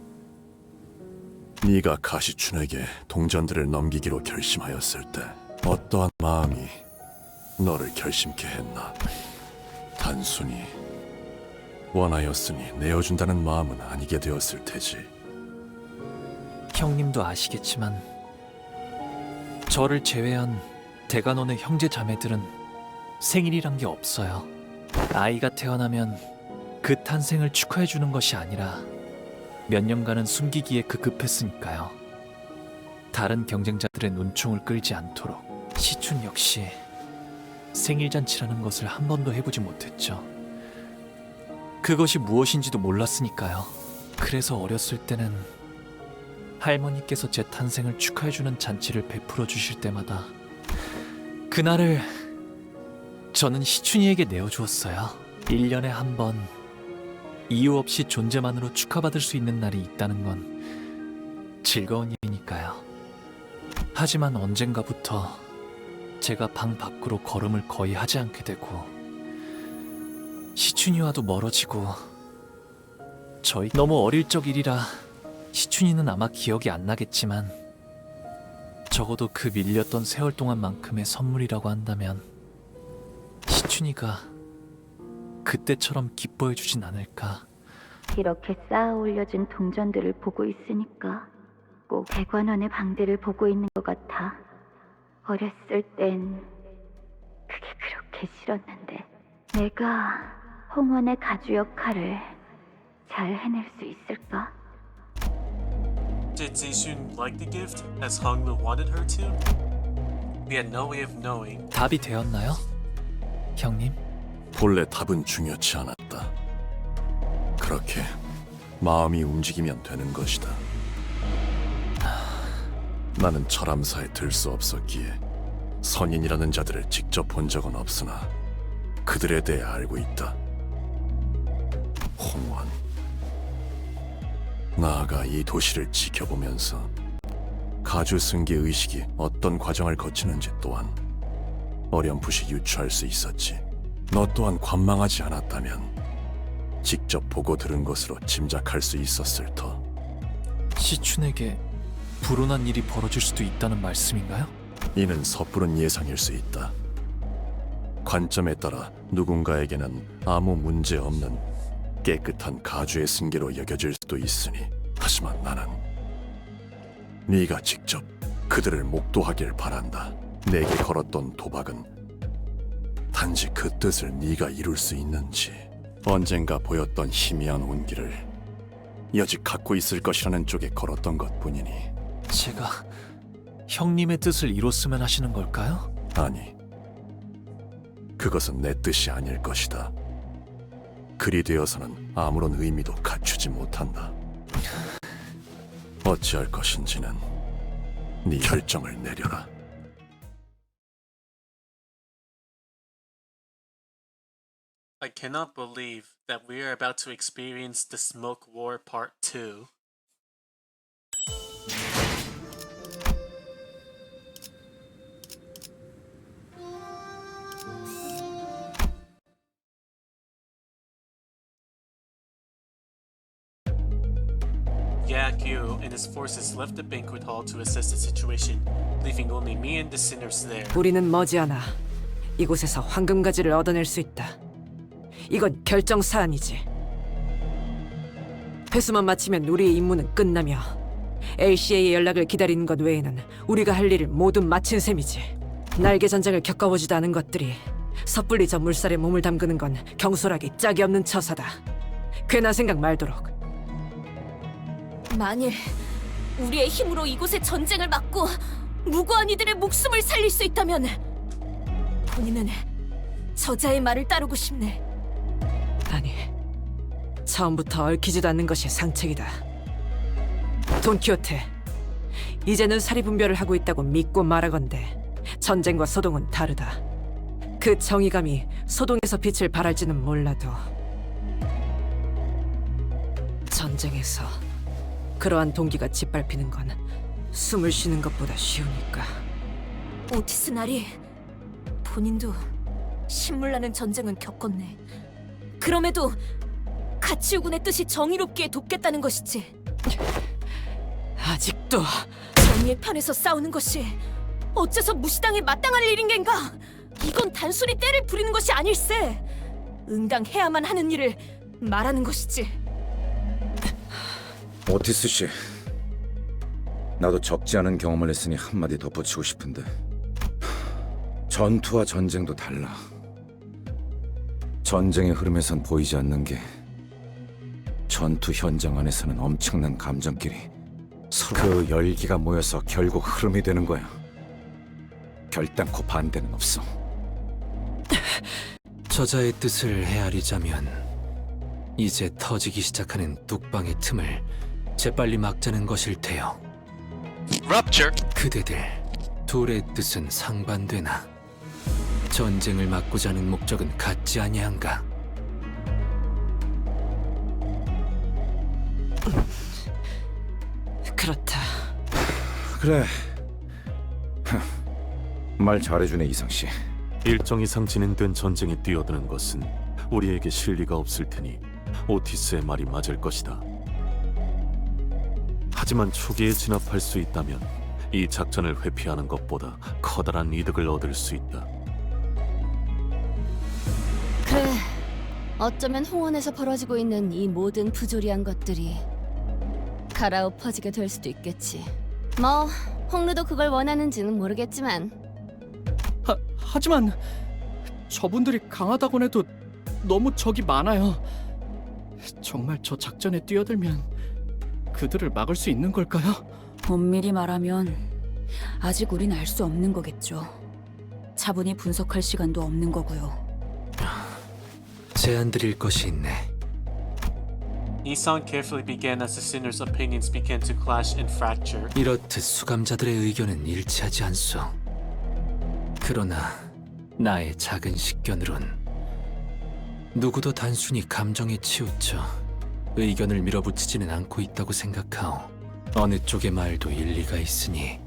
네가 가시춘에게 동전들을 넘기기로 결심하였을 때 어떠한 마음이 너를 결심케 했나? 단순히 원하였으니 내어준다는 마음은 아니게 되었을 테지. 형님도 아시겠지만 저를 제외한 대관원의 형제 자매들은 생일이란 게 없어요. 아이가 태어나면 그 탄생을 축하해 주는 것이 아니라 몇 년간은 숨기기에 급급했으니까요. 다른 경쟁자들의 눈총을 끌지 않도록 시춘 역시 생일잔치라는 것을 한 번도 해보지 못했죠. 그것이 무엇인지도 몰랐으니까요. 그래서 어렸을 때는 할머니께서 제 탄생을 축하해주는 잔치를 베풀어 주실 때마다 그날을 저는 시춘이에게 내어주었어요. 1년에 한 번 이유 없이 존재만으로 축하받을 수 있는 날이 있다는 건 즐거운 일이니까요. 하지만 언젠가부터 제가 방 밖으로 걸음을 거의 하지 않게 되고 시춘이와도 멀어지고 저희 너무 어릴 적 일이라 시춘이는 아마 기억이 안 나겠지만 적어도 그 밀렸던 세월 동안만큼의 선물이라고 한다면 시춘이가 그때처럼 기뻐해 주진 않을까. 이렇게 쌓아 올려진 동전들을 보고 있으니까 꼭 대관원의 방들을 보고 있는 것 같아. 어렸을 땐 그게 그렇게 싫었는데 내가 홍원의 가주 역할을 잘 해낼 수 있을까? Did Zixun like the gift as Honglu wanted her to? We had no way of knowing. 답이 되었나요? 형님? 본래 답은 중요치 않았다. 그렇게 마음이 움직이면 되는 것이다. 나는 철암사에 들 수 없었기에 선인이라는 자들을 직접 본 적은 없으나 그들에 대해 알고 있다. 홍원, 나아가 이 도시를 지켜보면서 가주 승계 의식이 어떤 과정을 거치는지 또한 어렴풋이 유추할 수 있었지. 너 또한 관망하지 않았다면 직접 보고 들은 것으로 짐작할 수 있었을 터. 시춘에게 불운한 일이 벌어질 수도 있다는 말씀인가요? 이는 섣부른 예상일 수 있다. 관점에 따라 누군가에게는 아무 문제 없는 깨끗한 가주의 승계로 여겨질 수도 있으니, 하지만 나는 네가 직접 그들을 목도하길 바란다. 내게 걸었던 도박은 단지 그 뜻을 네가 이룰 수 있는지, 언젠가 보였던 희미한 온기를 여직 갖고 있을 것이라는 쪽에 걸었던 것뿐이니. 제가 형님의 뜻을 이뤘으면 하시는 걸까요? 아니, 그것은 내 뜻이 아닐 것이다. 그리 되어서는 아무런 의미도 갖추지 못한다. 어찌할 것인지는 네 결정을 내려라. I cannot believe that we are about to experience the Smoke War Part 2. Yakyu and his forces left the banquet hall to assess the situation, leaving only me and the sinners there. 우리는 머지않아 이곳에서 황금가지를 얻어낼 수 있다. 이건 결정 사안이지. 회수만 마치면 우리의 임무는 끝나며 LCA의 연락을 기다리는 것 외에는 우리가 할 일을 모두 마친 셈이지. 날개 전쟁을 겪어보지도 않은 것들이 섣불리 저 물살에 몸을 담그는 건 경솔하기 짝이 없는 처사다. 괜한 생각 말도록. 만일 우리의 힘으로 이곳의 전쟁을 막고 무고한 이들의 목숨을 살릴 수 있다면 본인은 저자의 말을 따르고 싶네. 아니, 처음부터 얽히지도 않는 것이 상책이다. 돈키호테, 이제는 사리분별을 하고 있다고 믿고 말하건대 전쟁과 소동은 다르다. 그 정의감이 소동에서 빛을 발할지는 몰라도 전쟁에서 그러한 동기가 짓밟히는 건 숨을 쉬는 것보다 쉬우니까. 오티스 나리, 본인도 신물나는 전쟁은 겪었네. 그럼에도 가치우군의 뜻이 정의롭기에 돕겠다는 것이지. 아직도 정의의 편에서 싸우는 것이 어째서 무시당에 마땅할 일인 겐가? 이건 단순히 때를 부리는 것이 아닐세. 응당해야만 하는 일을 말하는 것이지. 오티스 씨, 나도 적지 않은 경험을 했으니 한마디 덧붙이고 싶은데 전투와 전쟁도 달라. 전쟁의 흐름에선 보이지 않는 게 전투 현장 안에서는 엄청난 감정끼리 서로 그 열기가 모여서 결국 흐름이 되는 거야. 결단코 반대는 없어. 저자의 뜻을 헤아리자면 이제 터지기 시작하는 뚝방의 틈을 재빨리 막자는 것일 테요. 그대들 둘의 뜻은 상반되나 전쟁을 막고자 하는 목적은 같지 아니한가? 그렇다. 그래. 말 잘해주네, 이상씨. 일정 이상 진행된 전쟁에 뛰어드는 것은 우리에게 실리가 없을 테니 오티스의 말이 맞을 것이다. 하지만 초기에 진압할 수 있다면 이 작전을 회피하는 것보다 커다란 이득을 얻을 수 있다. 그래, 어쩌면 홍원에서 벌어지고 있는 이 모든 부조리한 것들이 갈아엎어지게 될 수도 있겠지. 뭐 홍루도 그걸 원하는지는 모르겠지만. 하지만 저분들이 강하다곤 해도 너무 적이 많아요. 정말 저 작전에 뛰어들면 그들을 막을 수 있는 걸까요? 엄밀히 말하면 아직 우린 알 수 없는 거겠죠. 차분히 분석할 시간도 없는 거고요. 제안 드릴 것이 있네. Isan carefully began as the sinners' opinions began to clash and fracture. 이렇듯 수감자들의 의견은 일치하지 않소. 그러나 나의 작은 식견으론 누구도 단순히 감정에 치우쳐 의견을 밀어붙이지는 않고 있다고 생각하오. 어느 쪽의 말도 일리가 있으니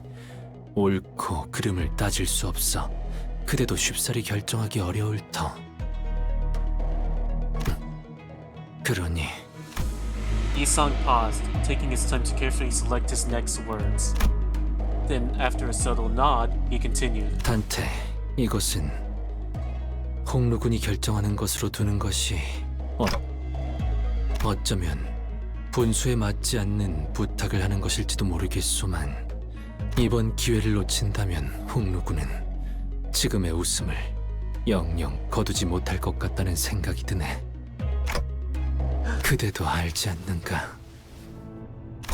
옳고 그름을 따질 수 없어. 그대도 쉽사리 결정하기 어려울 터. 그러니 Isang paused, taking his time to carefully select his next words. Then, after a subtle nod, he continued. 단테, 이것은 홍루군이 결정하는 것으로 두는 것이 어쩌면 분수에 맞지 않는 부탁을 하는 것일지도 모르겠소만 이번 기회를 놓친다면 홍루군은 지금의 웃음을 영영 거두지 못할 것 같다는 생각이 드네. 그대도 알지 않는가?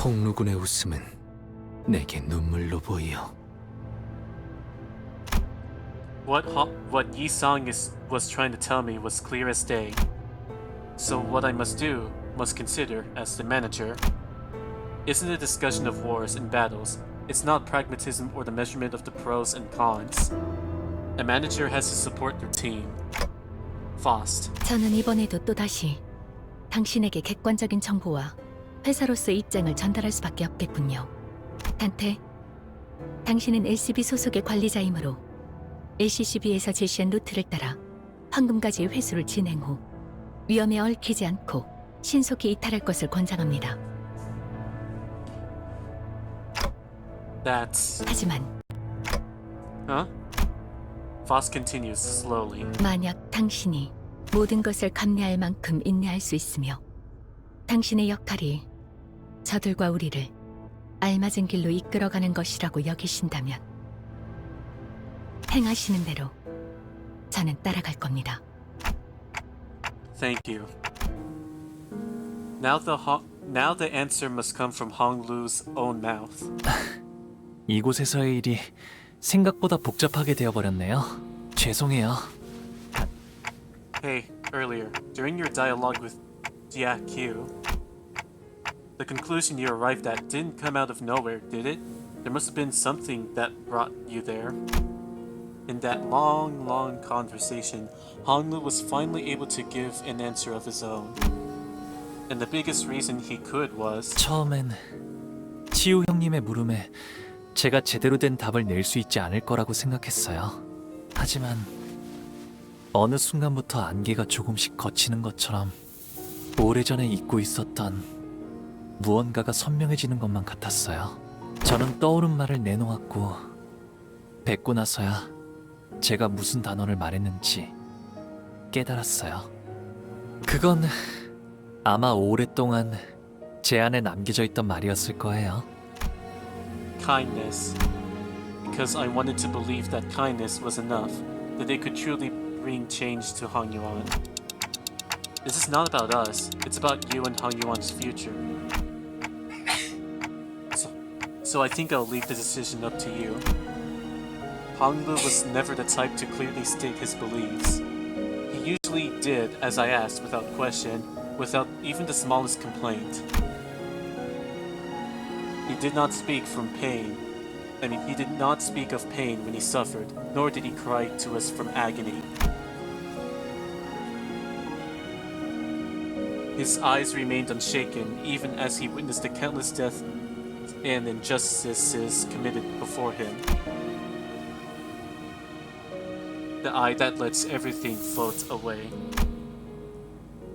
홍루군의 웃음은 내게 눈물로 보여. What Yisang was trying to tell me was clear as day. So what I must consider as the manager, isn't a discussion of wars and battles. It's not pragmatism or the measurement of the pros and cons. A manager has to support their team. Faust. 저는 이번에도 또다시 당신에게 객관적인 정보와 회사로서의 입장을 전달할 수밖에 없겠군요. 단테, 당신은 LCB 소속의 관리자이므로 LCCB에서 제시한 루트를 따라 황금가지의 회수를 진행 후 위험에 얽히지 않고 신속히 이탈할 것을 권장합니다. That's... 하지만 Huh? Voss continues slowly. 만약 당신이 모든 것을 감내할 만큼 인내할 수 있으며 당신의 역할이 저들과 우리를 알맞은 길로 이끌어가는 것이라고 여기신다면 행하시는 대로 저는 따라갈 겁니다. Thank you. Now the answer must come from Hong Lu's own mouth. 이곳에서의 일이 생각보다 복잡하게 되어버렸네요. 죄송해요. Hey, earlier, during your dialogue with Jia Q, the conclusion you arrived at didn't come out of nowhere, did it? There must have been something that brought you there. In that long conversation, Hong Lu was finally able to give an answer of his own. And the biggest reason he could was... 처음엔 치우 형님의 물음에 제가 제대로 된 답을 낼 수 있지 않을 거라고 생각했어요. 하지만 어느 순간부터 안개가 조금씩 걷히는 것처럼 오래전에 잊고 있었던 무언가가 선명해지는 것만 같았어요. 저는 떠오른 말을 내놓았고 뵙고 나서야 제가 무슨 단어를 말했는지 깨달았어요. 그건 아마 오랫동안 제 안에 남겨져 있던 말이었을 거예요. Kindness. Because I wanted to believe that kindness was enough, that they could truly bring change to Hong Yuan. This is not about us, it's about you and Hong Yuan's future. So I think I'll leave the decision up to you. Hong Lu was never the type to clearly state his beliefs. He usually did as I asked without question, without even the smallest complaint. He did not speak from pain. He did not speak of pain when he suffered, nor did he cry to us from agony. His eyes remained unshaken, even as he witnessed the countless deaths and injustices committed before him. The eye that lets everything float away.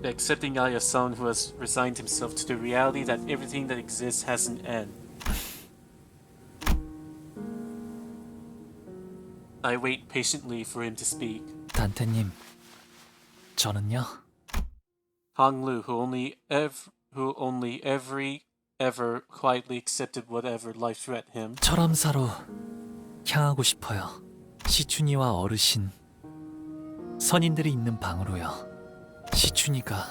The accepting eye of someone who has resigned himself to the reality that everything that exists has an end. I wait patiently for him to speak. 단테님, 저는요. Hong Lu, who only ever quietly accepted whatever life threw at him. 철암사로 향하고 싶어요. 시춘이와 어르신, 선인들이 있는 방으로요. 시춘이가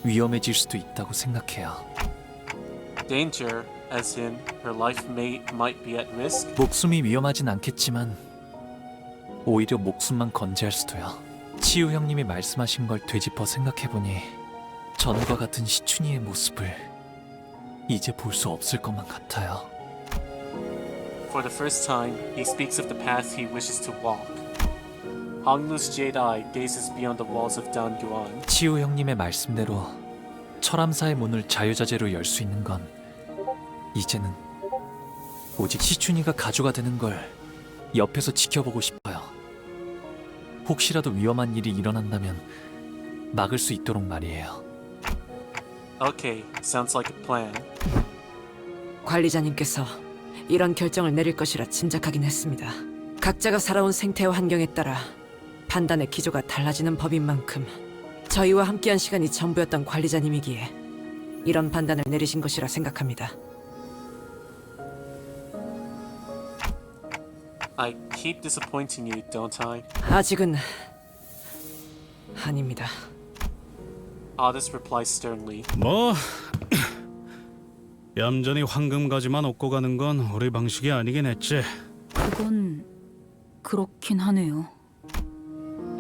위험해질 수도 있다고 생각해요. Danger, as in her life might be at risk. 목숨이 위험하진 않겠지만 오히려 목숨만 건재할 수도요. 치유 형님이 말씀하신 걸 되짚어 생각해보니 전과 같은 시춘이의 모습을 이제 볼 수 없을 것만 같아요. For the first time, he speaks of the path he wishes to walk. Hong Lu's jade eye gazes beyond the walls of Danyuan. 치유 형님의 말씀대로 철암사의 문을 자유자재로 열 수 있는 건 이제는 오직 시춘이가 가주가 되는 걸 옆에서 지켜보고 싶어요. 혹시라도 위험한 일이 일어난다면 막을 수 있도록 말이에요. Okay, sounds like a plan. 관리자님께서 이런 결정을 내릴 것이라 짐작하긴 했습니다. 각자가 살아온 생태와 환경에 따라 판단의 기조가 달라지는 법인 만큼 저희와 함께한 시간이 전부였던 관리자님이기에 이런 판단을 내리신 것이라 생각합니다. I keep disappointing you, don't I? 아직은 아닙니다. Otis replies sternly. 뭐 얌전히 황금가지만 얻고 가는 건 우리 방식이 아니긴 했지. 그건 그렇긴 하네요.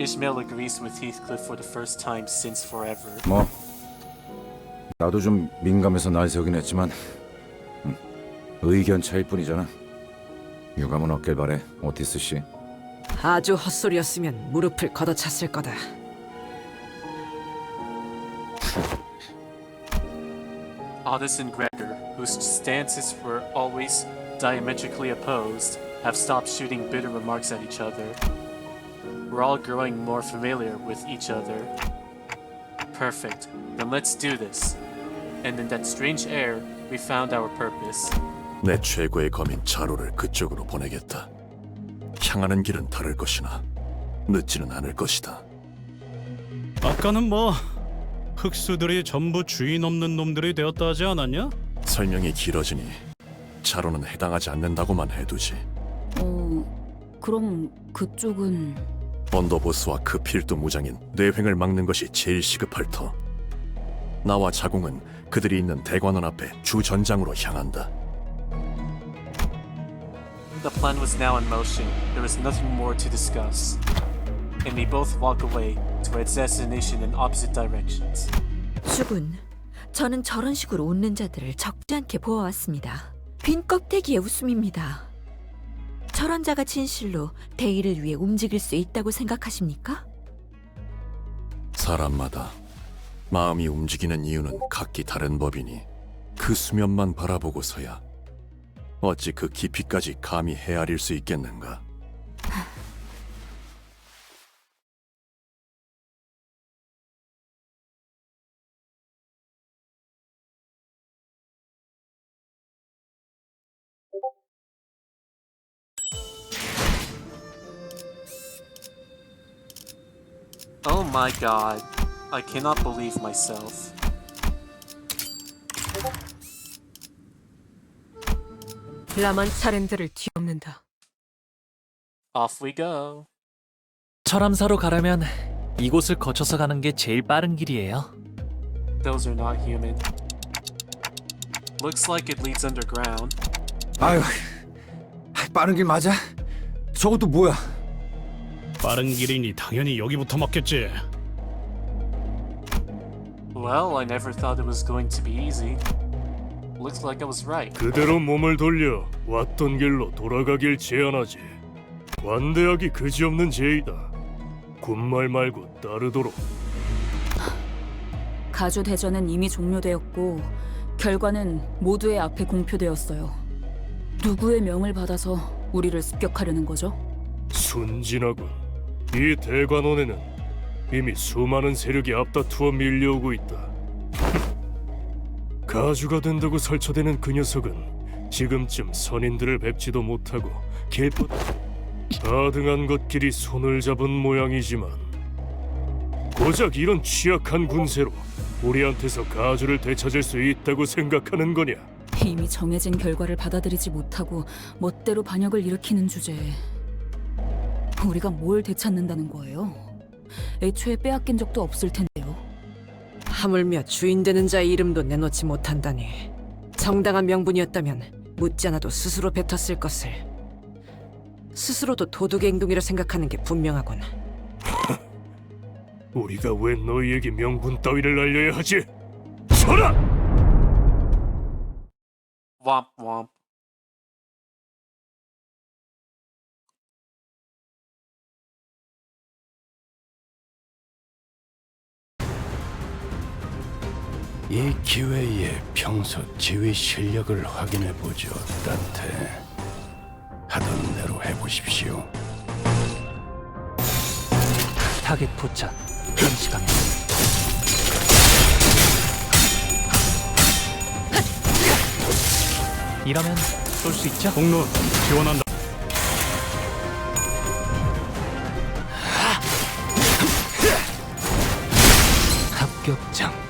Ishmael agrees with Heathcliff for the first time since forever. 뭐 나도 좀 민감해서 날 세우긴 했지만 의견 차일 뿐이잖아. 유감은 없길 바래, 오티스 씨. 아주 헛소리였으면 무릎을 걷어찼을 거다. Otis and Gregor, whose stances were always diametrically opposed, have stopped shooting bitter remarks at each other. We're all growing more familiar with each other. Perfect. Then let's do this. And in that strange air, we found our purpose. 내 최고의 검인 자로를 그쪽으로 보내겠다. 향하는 길은 다를 것이나 늦지는 않을 것이다. 아까는 뭐 흑수들이 전부 주인 없는 놈들이 되었다 하지 않았냐? 설명이 길어지니 자로는 해당하지 않는다고만 해두지. 그럼 그쪽은 언더보스와 그 필두 무장인 뇌횡을 막는 것이 제일 시급할 터. 나와 자궁은 그들이 있는 대관원 앞에 주 전장으로 향한다. The plan was now in motion. There was nothing more to discuss. And they both walk away towards destination in opposite directions. 주군, 저는 저런 식으로 웃는 자들을 적지 않게 보아왔습니다. 빈 껍데기의 웃음입니다. 저런 자가 진실로 대의를 위해 움직일 수 있다고 생각하십니까? 사람마다 마음이 움직이는 이유는 각기 다른 법이니 그 수면만 바라보고서야 어찌 그 깊이까지 감히 헤아릴 수 있겠는가? Oh my god. I cannot believe myself. 라만 차렌들을 뒤엎는다. Off we go. 철암사로 가려면 이곳을 거쳐서 가는 게 제일 빠른 길이에요. Those are not human. Looks like it leads underground. 아유, 빠른 길 맞아? 저것도 뭐야? 빠른 길이니 당연히 여기부터 막겠지. Well, I never thought it was going to be easy. Looks like I was right. 그대로 몸을 돌려 왔던 길로 돌아가길 제안하지. 관대하기 그지없는 제의다. 군말 말고 따르도록. 가주 대전은 이미 종료되었고 결과는 모두의 앞에 공표되었어요. 누구의 명을 받아서 우리를 습격하려는 거죠? 순진하군. 이 대관원에는 이미 수많은 세력이 앞다투어 밀려오고 있다. 가주가 된다고 설쳐대는 그 녀석은 지금쯤 선인들을 뵙지도 못하고 개뿔 아등한 것끼리 손을 잡은 모양이지만 고작 이런 취약한 군세로 우리한테서 가주를 되찾을 수 있다고 생각하는 거냐? 이미 정해진 결과를 받아들이지 못하고 멋대로 반역을 일으키는 주제에 우리가 뭘 되찾는다는 거예요? 애초에 빼앗긴 적도 없을 텐데요. 하물며 주인 되는 자의 이름도 내놓지 못한다니. 정당한 명분이었다면 묻지 않아도 스스로 뱉었을 것을. 스스로도 도둑의 행동이라 생각하는 게 분명하군. 우리가 왜 너희에게 명분 따위를 알려야 하지? 서라! Womp womp. 이 기회에 평소 지휘 실력을 확인해보죠, 단테. 하던 대로 해보십시오. 타겟 포착. 감시 방향. 이러면 쏠 수 있죠? 공론 지원한다. 합격장.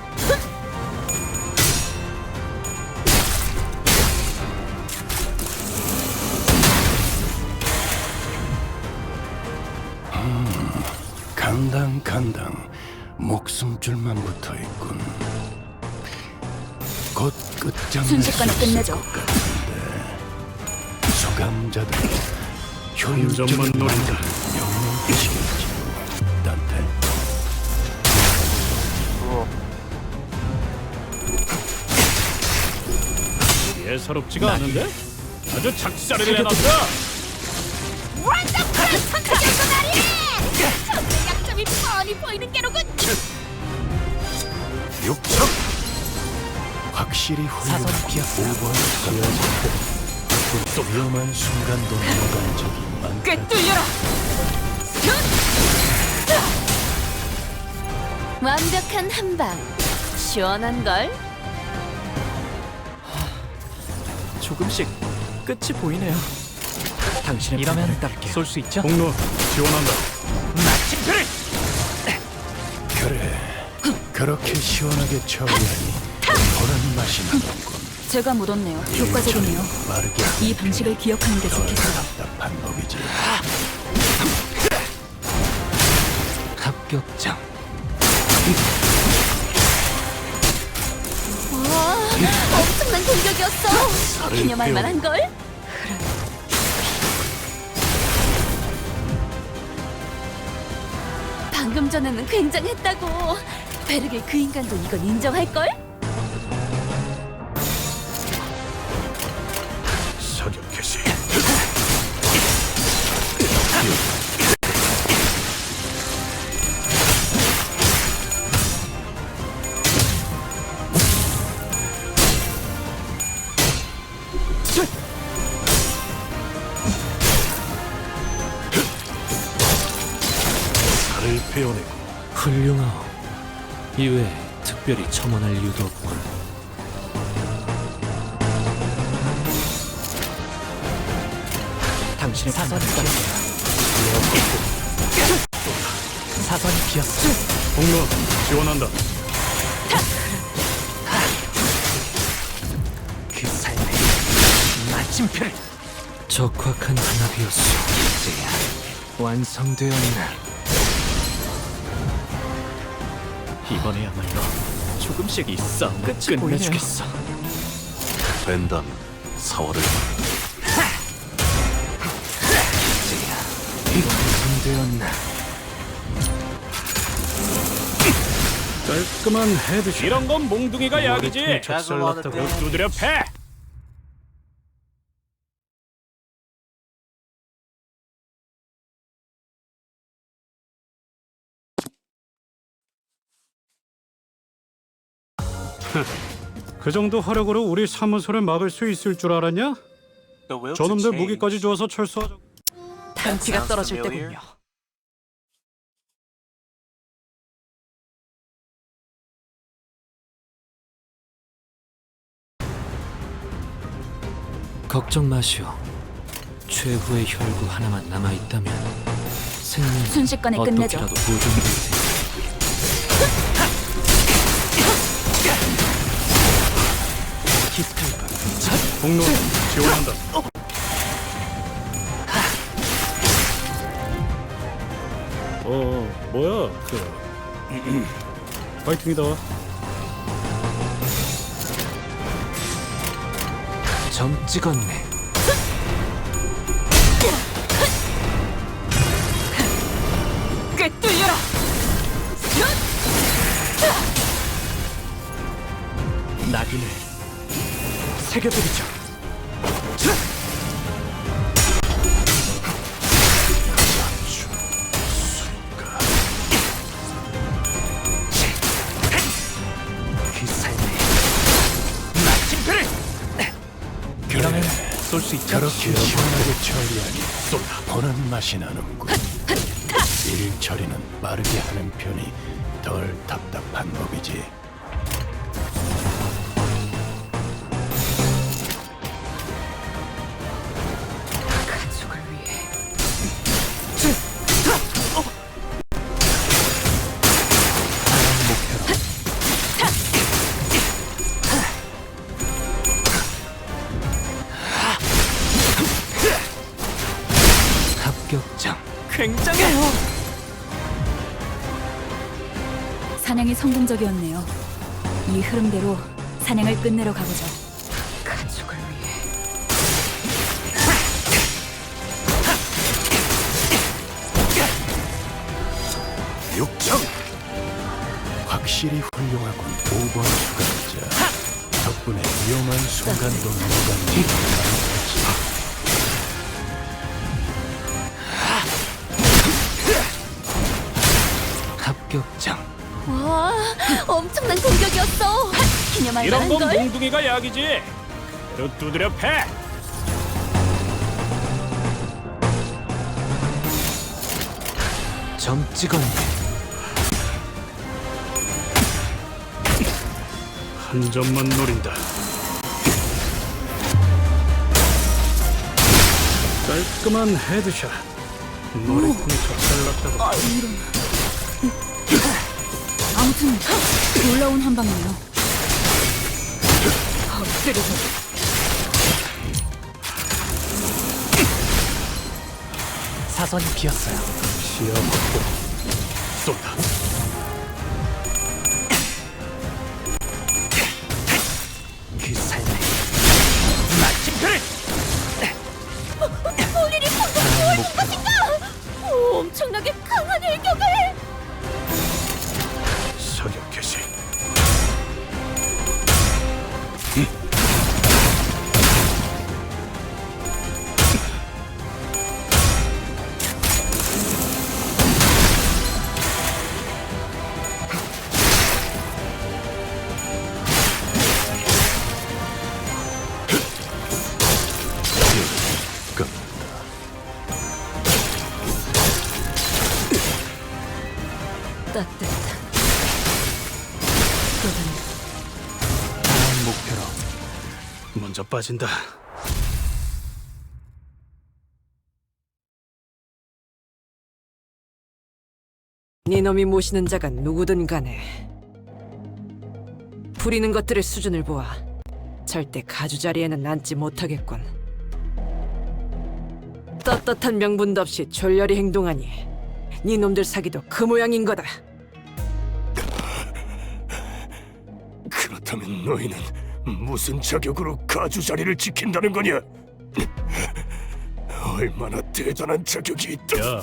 간당 목숨줄만 붙어있군. 곧 끝장날 수 순식간에 있을 끝내죠. 것 같은데 수감자들 점만 효율적인 노린다. 명령이시겠지, 단테. 예사롭지가 않은데? 아주 작살을 내놨다. 완벽한 선택의 나리! 적의 약점이 뻔히 보이는 게로군. 육척 확실히 훌륭한 오버를 또 위험한 순간도 넘어간 적이 많다. 꿰뚫려라! 완벽한 한방. 시원한걸? 조금씩 끝이 보이네요. 당신의 이러면 판단을 따를게요. 쏠 수 있죠? 공로 지원한다. 마침표를! 그래, 그렇게 시원하게 처리하니 보란 맛이 나는군. 제가 묻었네요. 효과적이네요. 빠르게 이 방식을 기억하는 게 좋겠어요. 답답한 법이지. 합격장. 와, 엄청난 공격이었어. 기념할 만한 걸. 방금 전에는 굉장했다고. 베르길 그 인간도 이건 인정할 걸? 사격 개시. 살을 베어내고 훌륭하오. 이외에 특별히 첨언할 이유도 없군. 당신의 사선이 판단을 따를게요. 사선이 비었어. 공로 지원한다. 그 삶의 마침표를. 적확한 한압이었어. 이제야 완성되었나. 이번에야말로 조금씩 이 싸움 끝이 보이네요. 끝내주겠어. 된다면 사월을 이제야 완성되었나. 깔끔한 헤드샷. 이런 건 몽둥이가 약이지. That's a lot of damage. 두드려 패. 그 정도 화력으로 우리 사무소를 막을 수 있을 줄 알았냐? The will to 저놈들 change. 무기까지 주어서 철수하자. 단치가 Sounds 떨어질 familiar. 때군요. 걱정 마시오. 최후의 혈구 하나만 남아 있다면 생명 순식간에 끝내죠. 어떻게라도 보존될 테니. 공로 지원한다. 뭐야 파이팅이다. 점 찍었네. 꿰뚫려라. 낙인을 새겨드리죠. 그 삶의 마침표를. 이러면 쏠 수 있죠? 그렇게 시원하게 처리하니 보란 맛이 나는군. 일 처리는 빠르게 하는 편이 덜 답답한 법이지. 가족을 위해 합격장. 굉장해요. 사냥이 성공적이었네요. 이 흐름대로 사냥을 끝내러 가보죠. 가족을 위해 육정. 확실히 훌륭하군. 5번 수감자. 덕분에 위험한 순간도 녹아내리고 합격장. 와, 엄청난 공격이었어. 기념할 이런 만한 건 걸. 몽둥이가 약이지. 그대로 두드려 패. 점 찍었네. 한 점만 노린다. 깔끔한 헤드샷. 머리통이 적살났다고. 아무튼 놀라운 한 방이에요. 엎드리고. 사선이 비었어요. 시야 확보. 쏜다. 그 삶의 마침표를. 본인이 방금 뭐 있는 것인가? 엄청나게 강한 일격을! 사격 개시. 따뜻한. 다음 목표로 먼저 빠진다. 네 놈이 모시는 자가 누구든 간에 부리는 것들의 수준을 보아 절대 가주자리에는 앉지 못하겠군. 떳떳한 명분도 없이 졸렬히 행동하니 네 놈들 사기도 그 모양인 거다. 그렇다면 너희는 무슨 자격으로 가주 자리를 지킨다는 거냐? 얼마나 대단한 자격이 있다. 야,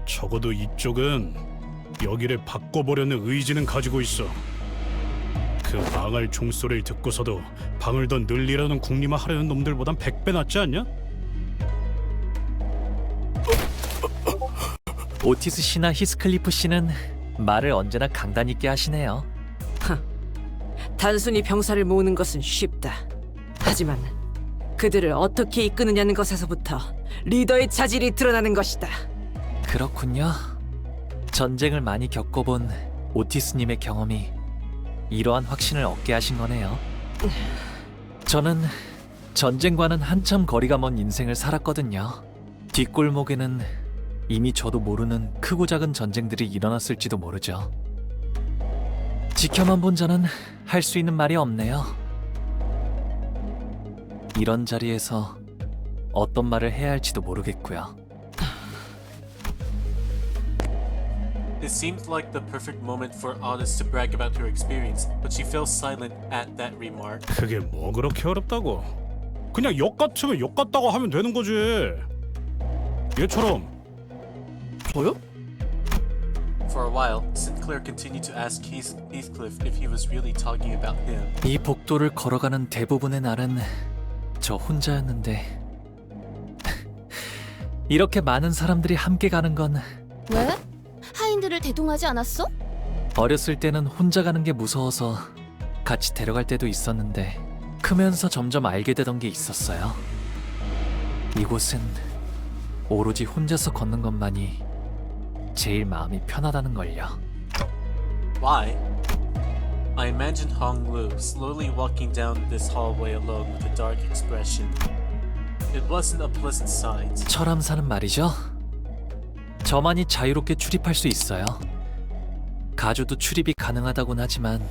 적어도 이쪽은 여기를 바꿔보려는 의지는 가지고 있어. 그 망할 종소리를 듣고서도 방을 더 늘리라는 궁리만 하려는 놈들보단 100배 낫지 않냐? 오티스 씨나 히스클리프 씨는 말을 언제나 강단 있게 하시네요. 단순히 병사를 모으는 것은 쉽다. 하지만 그들을 어떻게 이끄느냐는 것에서부터 리더의 자질이 드러나는 것이다. 그렇군요. 전쟁을 많이 겪어본 오티스님의 경험이 이러한 확신을 얻게 하신 거네요. 저는 전쟁과는 한참 거리가 먼 인생을 살았거든요. 뒷골목에는 이미 저도 모르는 크고 작은 전쟁들이 일어났을지도 모르죠. 지켜만 본 저는 할 수 있는 말이 없네요. 이런 자리에서 어떤 말을 해야 할지도 모르겠고요. It seemed like the perfect moment for Audis to brag about her experience, but she fell silent at that remark. 그게 뭐 그렇게 어렵다고? 그냥 역 같으면 역 같다고 하면 되는 거지. 얘처럼. 저요? For a while, Sinclair continued to ask Heathcliff if he was really talking about him. 이 복도를 걸어가는 대부분의 날은 저 혼자였는데 이렇게 많은 사람들이 함께 가는 건 왜? 하인들을 대동하지 않았어? 어렸을 때는 혼자 가는 게 무서워서 같이 데려갈 때도 있었는데 크면서 점점 알게 되던 게 있었어요. 이곳은 오로지 혼자서 걷는 것만이 제일 마음이 편하다는 걸요. Why? I imagined Hong Lu slowly walking down this hallway alone with a dark expression. It wasn't a pleasant sight. 철암사는 말이죠. 저만이 자유롭게 출입할 수 있어요. 가주도 출입이 가능하다곤 하지만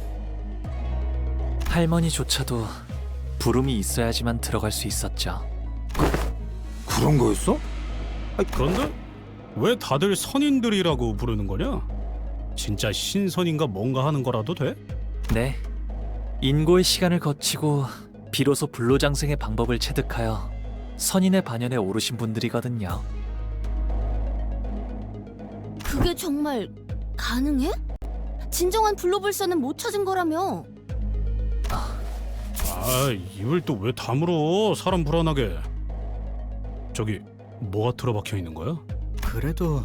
할머니조차도 부름이 있어야지만 들어갈 수 있었죠. 그런 거였어? 그런데 왜 다들 선인들이라고 부르는 거냐? 진짜 신선인가 뭔가 하는 거라도 돼? 네. 인고의 시간을 거치고 비로소 불로장생의 방법을 체득하여 선인의 반열에 오르신 분들이거든요. 그게 정말 가능해? 진정한 불로불사는 못 찾은 거라며. 아, 입을 또 왜 다물어? 사람 불안하게. 저기 뭐가 틀어박혀 있는 거야? 그래도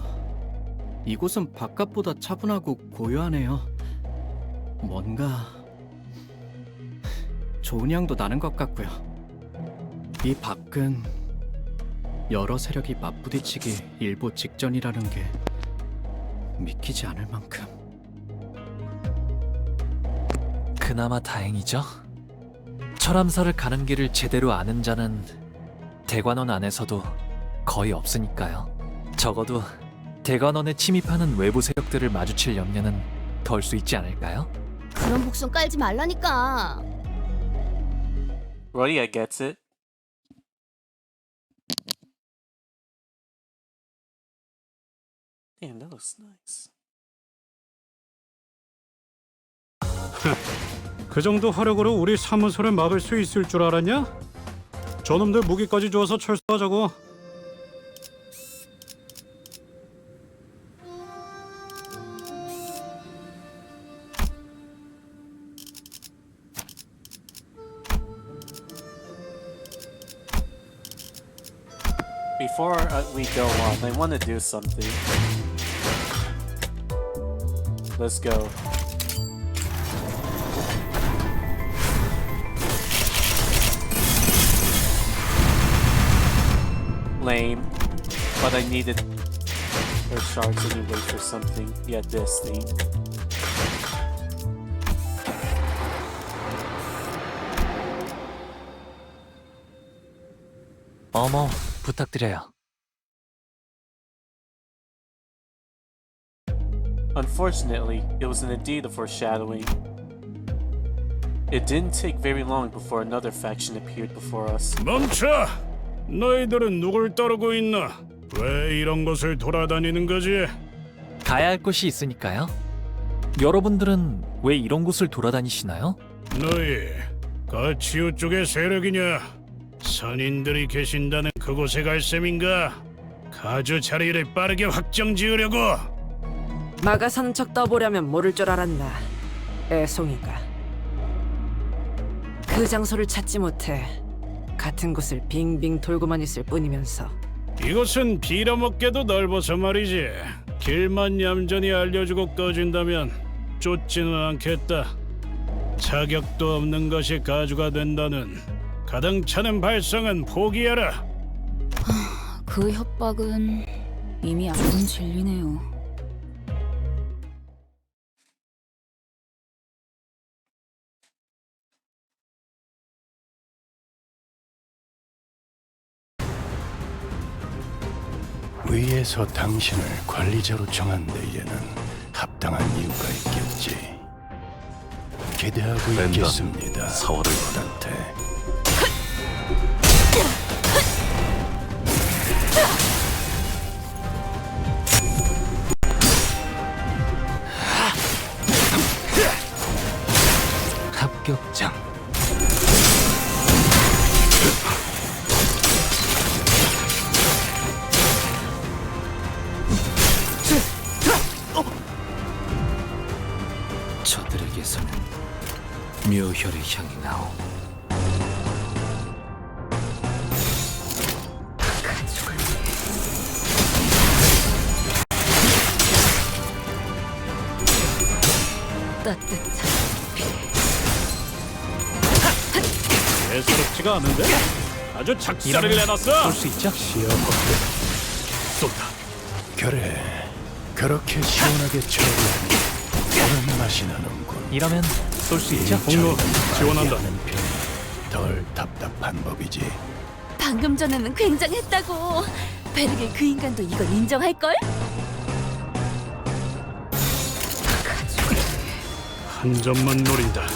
이곳은 바깥보다 차분하고 고요하네요. 뭔가 좋은 향도 나는 것 같고요. 이 밖은 여러 세력이 맞부딪히기 일보 직전이라는 게 믿기지 않을 만큼. 그나마 다행이죠. 철암사를 가는 길을 제대로 아는 자는 대관원 안에서도 거의 없으니까요. 적어도 대관원에 침입하는 외부 세력들을 마주칠 염려는 덜 수 있지 않을까요? 그런 복선 깔지 말라니까. Rodia gets it. Damn, that looks nice. 그 정도 화력으로 우리 사무소를 막을 수 있을 줄 알았냐? 저놈들 무기까지 주어서 철수하자고. Before we go on, I want to do something. Let's go. Lame, but I needed her shards anyway for something. Yeah, this thing. 어머, 부탁드려요. Unfortunately, it was indeed a foreshadowing. It didn't take very long before another faction appeared before us. 멈춰! 너희들은 누굴 따르고 있나? 왜 이런 곳을 돌아다니는 거지? 가야 할 곳이 있으니까요. 여러분들은 왜 이런 곳을 돌아다니시나요? 너희 가치우 쪽의 세력이냐? 선인들이 계신다는 그곳에 갈 셈인가? 가주 자리를 빠르게 확정 지으려고? 막아 사는 척 떠보려면 모를 줄 알았나. 애송이가. 그 장소를 찾지 못해 같은 곳을 빙빙 돌고만 있을 뿐이면서. 이곳은 빌어먹게도 넓어서 말이지. 길만 얌전히 알려주고 꺼진다면 쫓지는 않겠다. 자격도 없는 것이 가주가 된다는 가당차는 발상은 포기하라. 그 협박은 이미 아픈 진리네요. 위에서 당신을 관리자로 정한 데에는 합당한 이유가 있겠지. 기대하고 있겠습니다. 사월을 단테. 합격장. 저들에게서는 묘혈의 향이 나오. 따뜻한 예사롭지가 않은데? 아주 작사를 내놨어. 볼 수 있죠? 쏜다. 그래, 그렇게 시원하게 처리하니 그런 맛이 나는군. 이러면 쏠 수 있죠? 공로 지원한다. 하는 편이 덜 답답한 법이지. 방금 전에는 굉장했다고. 베르겔 그 인간도 이건 인정할걸? 한 점만 노린다.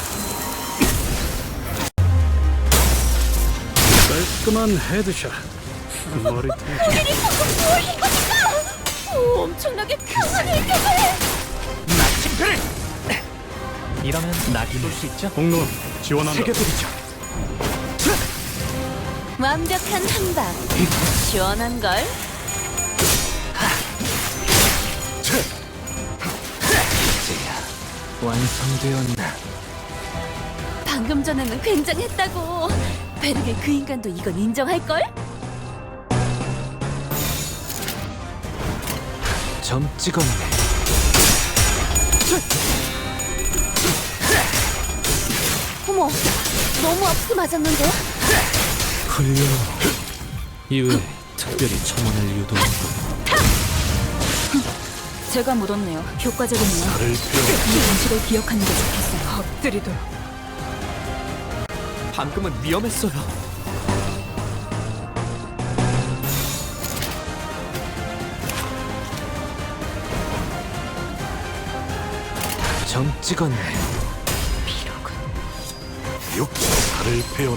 깔끔한 헤드샷. 머리통. 우리를 보고 뭘 이거니까! 오, 엄청나게 강한 일격을! 마침표를! 이러면 낙이 볼 수 있죠? 공로 지원한다. 새겨드리죠. 완벽한 한방. 시원한걸? 완성되었나? 방금 전에는 굉장했다고. 베르겔 그 인간도 이건 인정할걸? 점 찍었네. 어머, 너무 아프게 맞았는데? 훌륭. 이외에 특별히 첨언을 유도했고. 제가 묻었네요. 효과적이네요. 이 방식을 기억하는 게 좋겠어요. 엎드리도록. 방금은 위험했어요. 점 찍었네. 육칼을 베어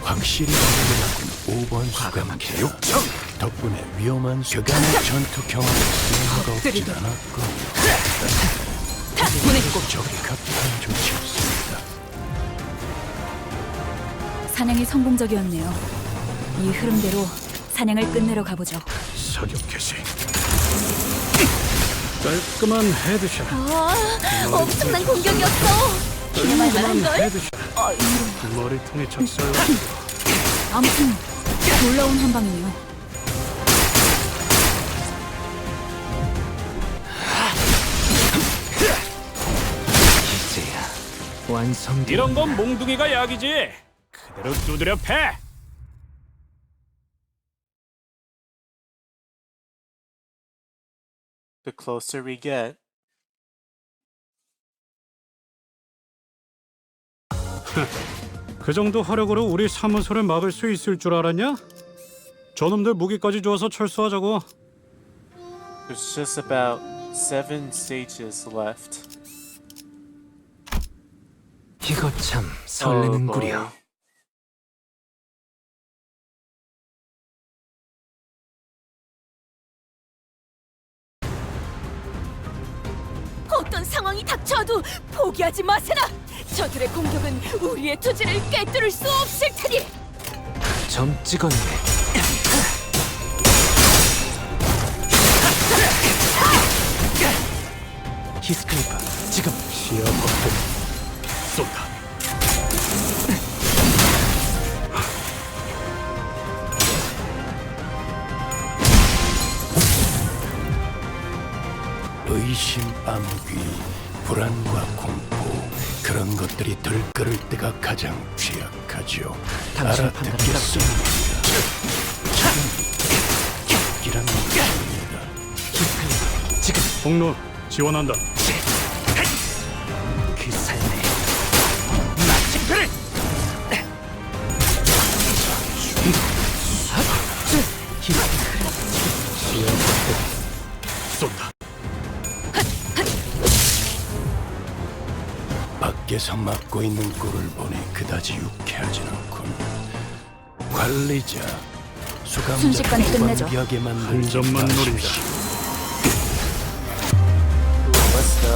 확실히 확인하군 5번 수감계 육청 덕분에 위험한 교관의 전투 경험을 쓸모가 없진 않았고 적이 갑자기 좋지 않습니다. 사냥이 성공적이었네요. 이 흐름대로 사냥을 끝내러 가보죠. 사격 개시 깔끔한 헤드샷. 엄청난 공격이었어. 기념할 만한 걸. 헤드샷. 머리통에 착살. 아무튼 놀라운 한 방이네요. 이제야 완성된. 이런 건 몽둥이가 약이지. 그대로 두드려 패. The closer we get. 그 정도 화력으로 우리 사무소를 막을 수 있을 줄 알았냐? 저놈들 무기까지 주어서 철수하자고. There's just about 7 stages left. 이거 참 설레는구려. 어떤 상황이 닥쳐도 포기하지 마세나. 저들의 공격은 우리의 투지를 꿰뚫을 수 없을 테니. 점 찍었네. 히스클리프 지금 시야 확보 쏜다. 의심, 암귀, 불안과 공포 그런 것들이 들끓을 때가 가장 취약하죠. 당신 알아듣겠습니다. 기란 것입니다. 히스클리프 지금 공로 지원한다. 그 삶에 마침표를. 시야 확보 쏜다. 밖에서 막고 있는 꼴을 보니 그다지 유쾌하진 않군. 관리자, 순식간에 수감자를 끝내죠. 완벽하게 만든 한 점만 노린다. Let's go.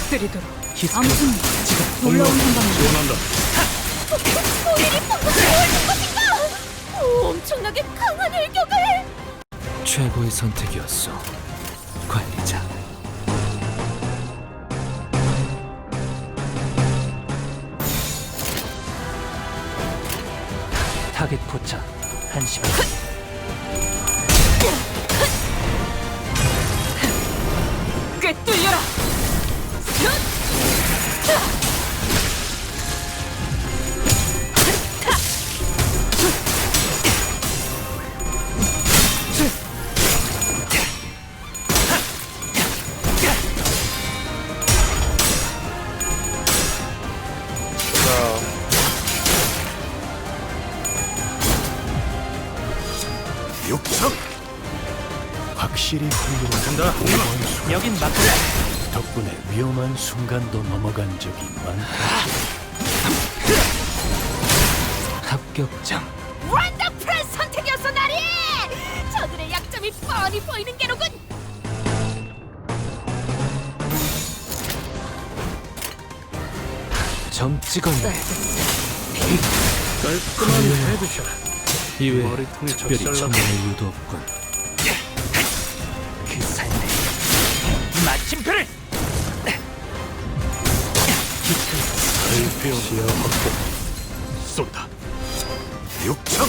들이도록. 히스클리프 아무튼 놀라운 한 방이네요. 지원한다. 우리를 방금 보여줄 것인가? 엄청나게 강한 일격을. 최고의 선택이었어, 관리자. 타겟 포착 1시. 꿰뚫려라. 육성 확실히 훌륭하다. 여긴 막고. 덕분에 위험한 순간도 넘어간 적이 많다. 합격장. 원더풀한 선택이었어, 나리. 저들의 약점이 뻔히 보이는 게로군. 점 찍었네. 깔끔한 헤드샷. 이외 머리통에 특별히 적살났다. 첨언할 이유도 없군. 그 삶에 마침표를. 발표 시야 확보 쏜다. 육성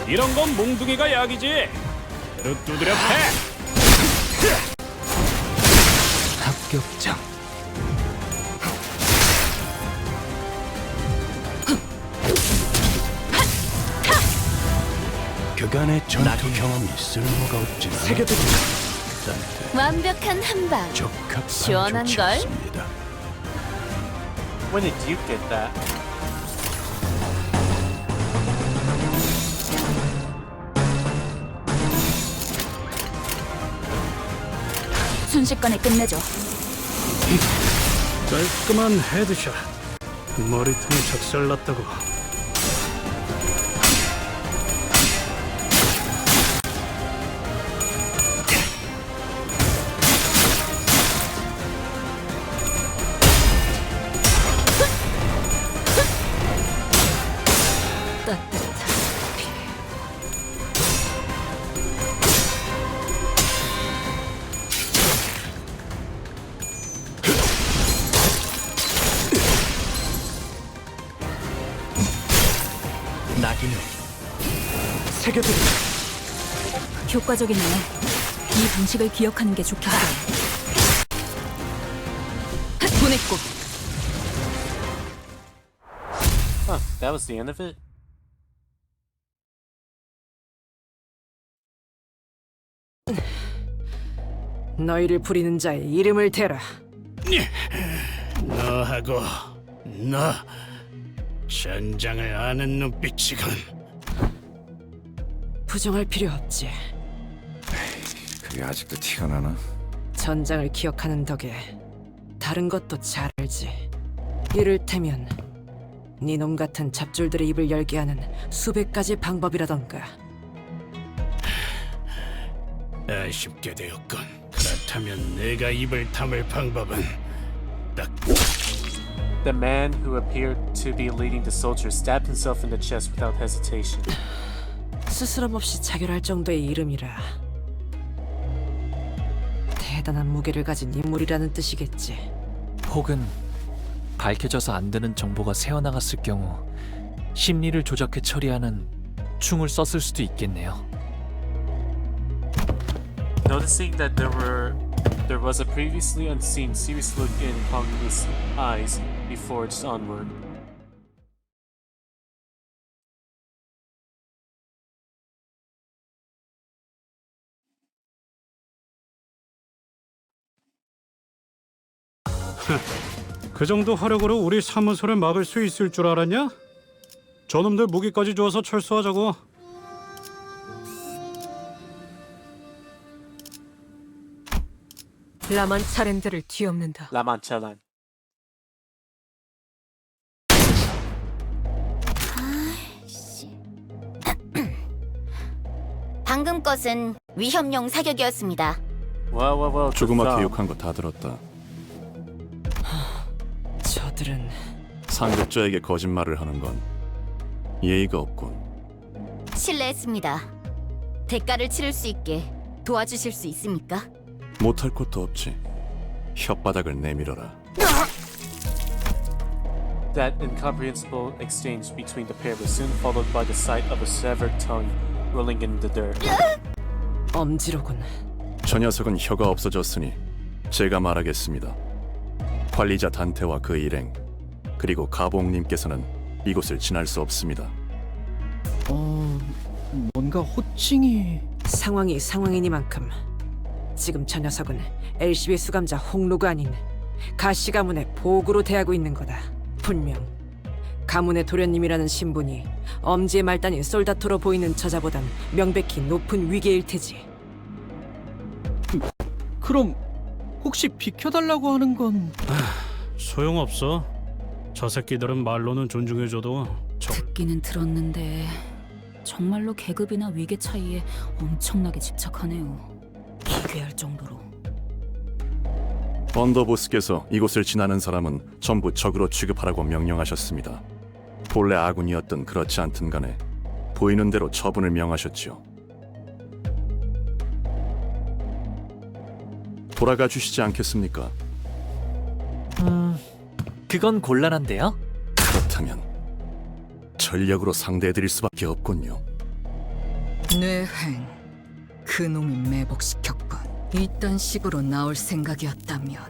이런 건 몽둥이가 약이지. 그대로 두드려 패. 합격장. 그간의 전투 경험이 쓸모가 없진 않아. 완벽한 한 방. 적합한 시원한 좋지 걸? 않습니다. When did you get that? 순식간에 끝내죠. 깔끔한 헤드샷. 머리통이 작살났다고. 따뜻한 피. 낙인을 새겨드리. 효과적이네요. 이 방식을 기억하는 게 좋겠어요. 보냈고. Huh, that was the end of it? 너희를 부리는 자의 이름을 대라. 너하고 너 전장을 아는 눈빛이군. 부정할 필요 없지. 그게 아직도 티가 나나? 전장을 기억하는 덕에 다른 것도 잘 알지. 이를테면 네놈 같은 잡졸들의 입을 열게 하는 수백 가지 방법이라던가. 아쉽게 되었군. 그렇다면 내가 입을 다물 방법은 딱 The man who appeared to be leading the soldiers stabbed himself in the chest without hesitation. 스스럼 없이 자결할 정도의 이름이라 대단한 무게를 가진 인물이라는 뜻이겠지. 혹은 밝혀져서 안 되는 정보가 새어나갔을 경우 심리를 조작해 처리하는 충을 썼을 수도 있겠네요. Noticing that there was a previously unseen serious look in Kong's eyes, he forged onward. 그 정도 화력으로 우리 사무소를 막을 수 있을 줄 알았냐? 저놈들 무기까지 주어서 철수하자고. 라만 차렌드를 뒤엎는다. 라만차란. 방금 것은 위협용 사격이었습니다. Well, 조그맣게 욕한 거 다 들었다. 저들은 상급자에게 거짓말을 하는 건 예의가 없군. 실례했습니다. 대가를 치를 수 있게 도와주실 수 있습니까? 못할 것도 없지. 혓바닥을 내밀어라. That incomprehensible exchange between the pair was soon followed by the sight of a severed tongue rolling in the dirt. 엄지로군. 저 녀석은 혀가 없어졌으니 제가 말하겠습니다. 관리자 단테와 그 일행 그리고 가봉님께서는 이곳을 지날 수 없습니다. 뭔가 호칭이... 상황이 상황이니만큼 지금 저 녀석은 LCB 수감자 홍로가 아닌 가시 가문의 보구로 대하고 있는 거다. 분명 가문의 도련님이라는 신분이 엄지의 말단인 솔다토로 보이는 저자보단 명백히 높은 위계일 테지. 그럼 혹시 비켜달라고 하는 건... 소용없어. 저 새끼들은 말로는 존중해줘도 듣기는 들었는데 정말로 계급이나 위계 차이에 엄청나게 집착하네요. 기괴할 정도로. 언더보스께서 이곳을 지나는 사람은 전부 적으로 취급하라고 명령하셨습니다. 본래 아군이었든 그렇지 않든 간에 보이는 대로 처분을 명하셨지요. 돌아가 주시지 않겠습니까? 그건 곤란한데요? 그렇다면 전력으로 상대해드릴 수밖에 없군요. 뇌행, 그놈이 매복시켰군. 이딴 식으로 나올 생각이었다면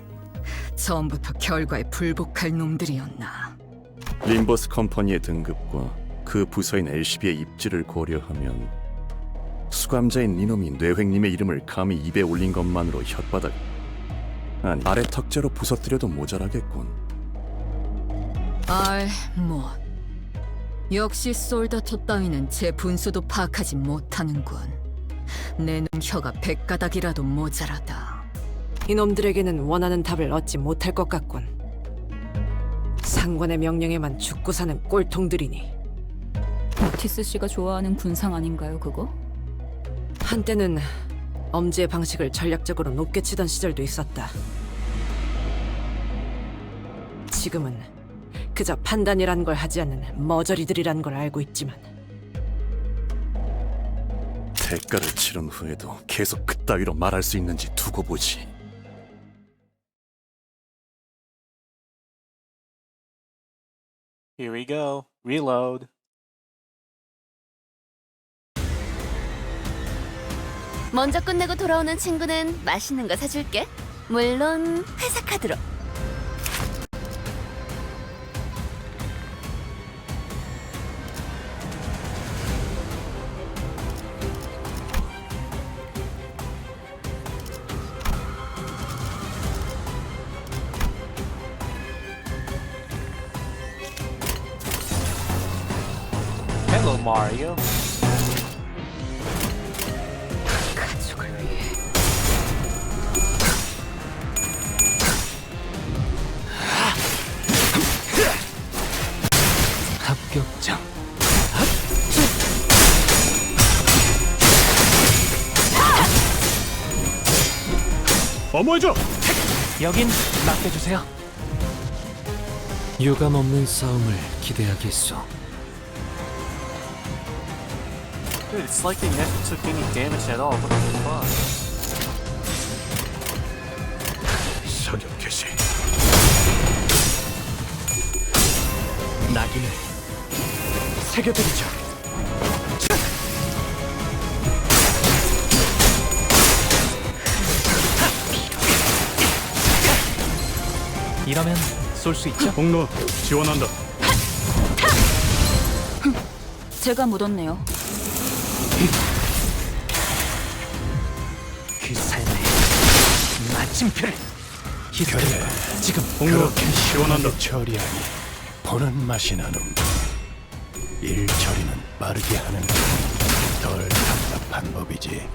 처음부터 결과에 불복할 놈들이었나. 림버스 컴퍼니의 등급과 그 부서인 LCB의 입지를 고려하면 수감자인 이놈이 뇌횡님의 이름을 감히 입에 올린 것만으로 혓바닥 아니 아래 턱재로 부서뜨려도 모자라겠군. 뭐 역시 솔다토 따위는 제 분수도 파악하지 못하는군. 내 놈 혀가 100가닥이라도 모자라다. 이놈들에게는 원하는 답을 얻지 못할 것 같군. 상관의 명령에만 죽고 사는 꼴통들이니. 오티스 씨가 좋아하는 군상 아닌가요, 그거? 한때는 엄지의 방식을 전략적으로 높게 치던 시절도 있었다. 지금은 그저 판단이란 걸 하지 않는 머저리들이란 걸 알고 있지만 대가를 치른 후에도 계속 그따위로 말할 수 있는지 두고 보지. Here we go. Reload. 먼저 끝내고 돌아오는 친구는 맛있는 거 사줄게. 물론 회사 카드로. Hello, Mario. 가족을 위해. 합격장. 어머해줘. 여긴 맡겨주세요. 유감 없는 싸움을 기대하겠소. Dude, it's like they never took any damage at all. What the fuck? 서격 개시. 낙인을 새겨드리죠. 이러면 쏠 수 있죠? 공로 지원한다. 제가 묻었네요. 그 삶의 마침표를 그래, 지금 공로 그렇게 지원한다. 시원하게 처리하니 보는 맛이 나는. 일 처리는 빠르게 하는 게 덜 답답한 법이지.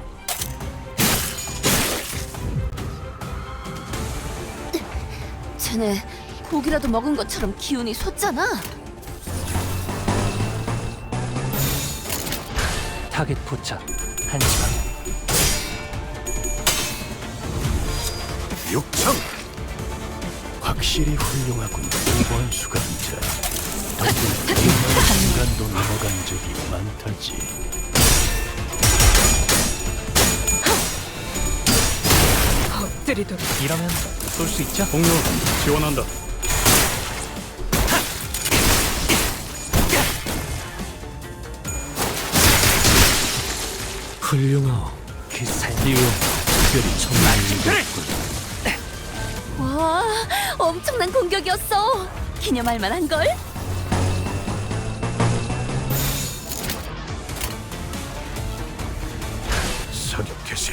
쟤네 고기라도 먹은 것처럼 기운이 솟잖아. 타겟 포착 1시간. 육청 확실히 훌륭하군. 이번 수감자 덕분에 순간도 넘어간 적이 많다지. 엎드리도록. 이러면 쏠 수 있죠? 공로 지원한다. 훌륭하오. 그 삶이 특별히 좀 날리겠군. 와, 엄청난 공격이었어. 기념할 만한 걸. 서격 개시.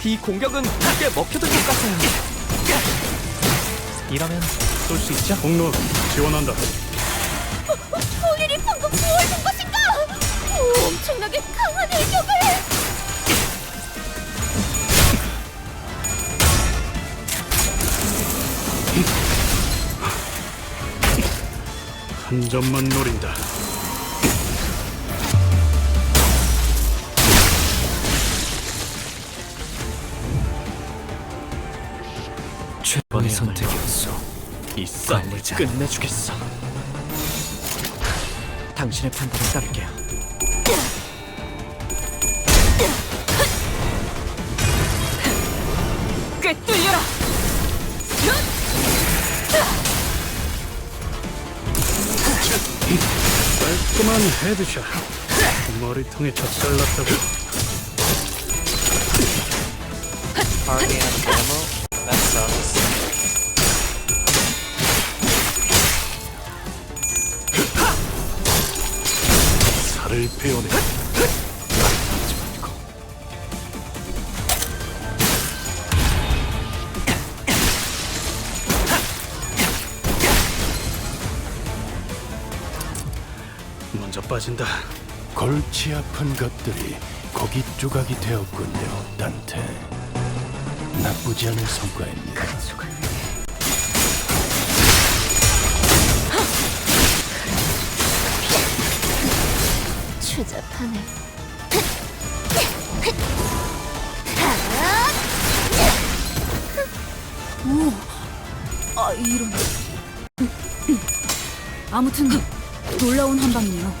이 공격은 꽤 먹혀들 것 같아요. 이러면 쏠 수 있죠? 공로 지원한다. 폴리리 방금 뭘 본 것인가? 오, 엄청나게 강한 일격을. 한 점만 노린다. 최고의 선택이었어. 이 싸움을 끝내주겠어. 당신의 판단에 따를게요. 꿰뚫려라. 깔끔한 헤드샷. 머리통에 젖살났다고. Hardly any ammo? That sucks. 살을 베어내. 먼저 빠진다. 골치 아픈 것들이 고기 조각이 되었군요, 단테. 나쁘지 않은 성과입니다. 추잡하네. 오, 이런. 아무튼 놀라운 한방이네요.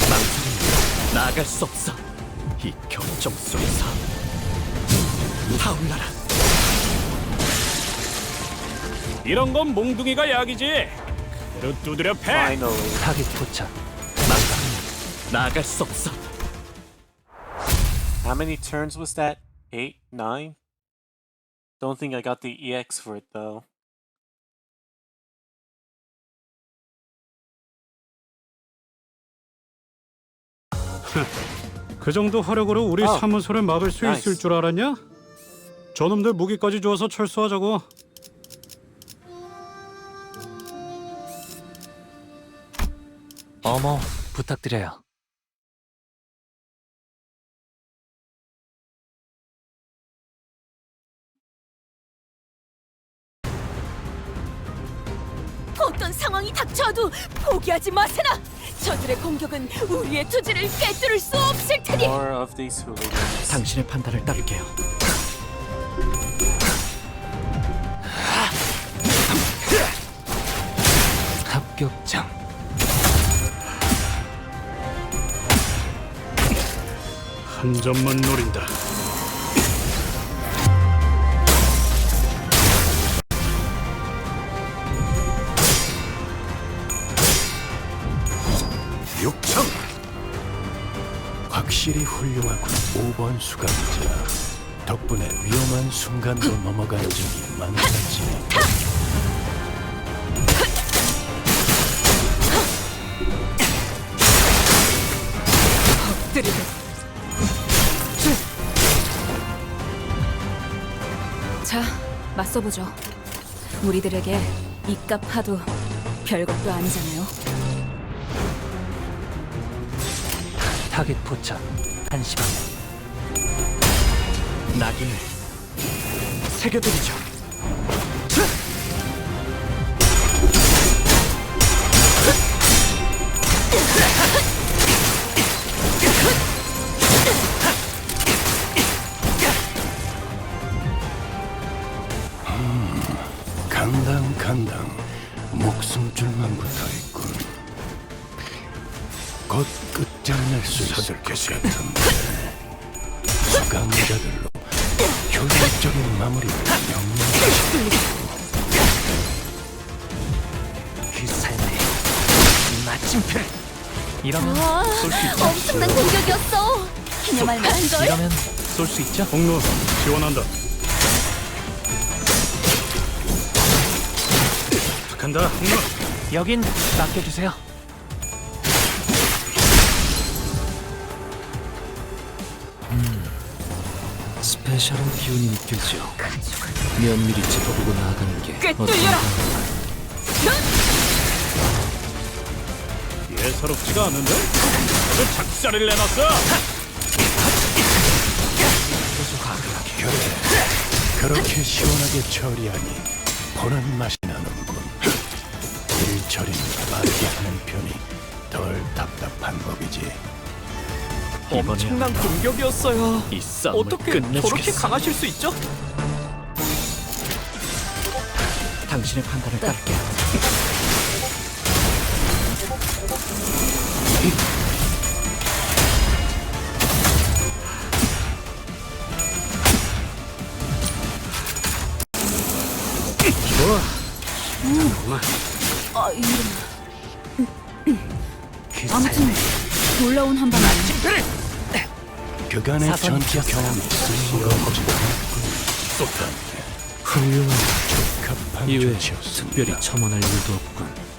망설이면 나아갈 수 없어. 이 경정 속에서 타올라라. 이런 건 몽둥이가 약이지. 그대로 두드려 패. Finally. 타겟 포착. 망설이면 나아갈 수 없어. How many turns was that? 8? 9? Don't think I got the EX for it though. 그 정도 화력으로 우리 사무소를 막을 수 있을 줄 알았냐? 저놈들 무기까지 주어서 철수하자고. 어머, 부탁드려요. 어떤 상황이 닥쳐도 포기하지 마세나. 저들의 공격은 우리의 투지를 꿰뚫을 수 없을 테니. More of these hooligans. 당신의 판단을 따를게요. 합격장. 한 점만 노린다. 육청! 확실히 훌륭하군, 5번 수감자. 덕분에 위험한 순간도 넘어간 적이 많았지. 자, 맞서보죠. 우리들에게 이깟 파도 별것도 아니잖아요. 타겟 포착. 1시 방향. 낙인을 새겨드리죠. 간당 목숨줄만 붙어있군. 곧 끝장낼 수 있을 것 같은데. 수감자들로 효율적인 마무리를 명령하시오. 그 삶의 마침표를. 이러면 쏠 수 있죠. 엄청난 공격이었어. 기념할 만한걸. 이러면 쏠 수 있죠. 공로 지원한다. 간다. 공로. 여긴 맡겨주세요. 스페셜한 기운이 느껴져. 면밀히 짚어보고 나아가는 게 꿰뚫려라. 예사롭지가 않은데? 왜 작살을 내놨어? 그래, 그렇게 시원하게 처리하니 보는 맛이 나는군. 일 처리는 빠르게 하는 편이 덜 답답한 법이지. 엄청난 공격이었어요. 이 싸움을 어떻게 끝내주겠어. 저렇게 강하실 수 있죠? 당신의 판단을 따를게요. 아무튼 놀라운 한방이네요. 그간의 사선이 전투 경험이 쓸모가 없지 않군. 훌륭한 적합한 이외에 조치였습니다. 특별히 첨언할 일도 없군.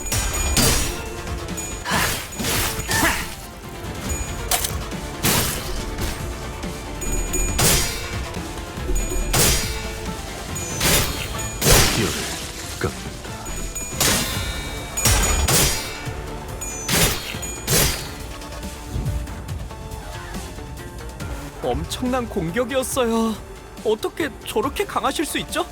엄청난 공격이었어요. 어떻게 저렇게 강하실 수 있죠?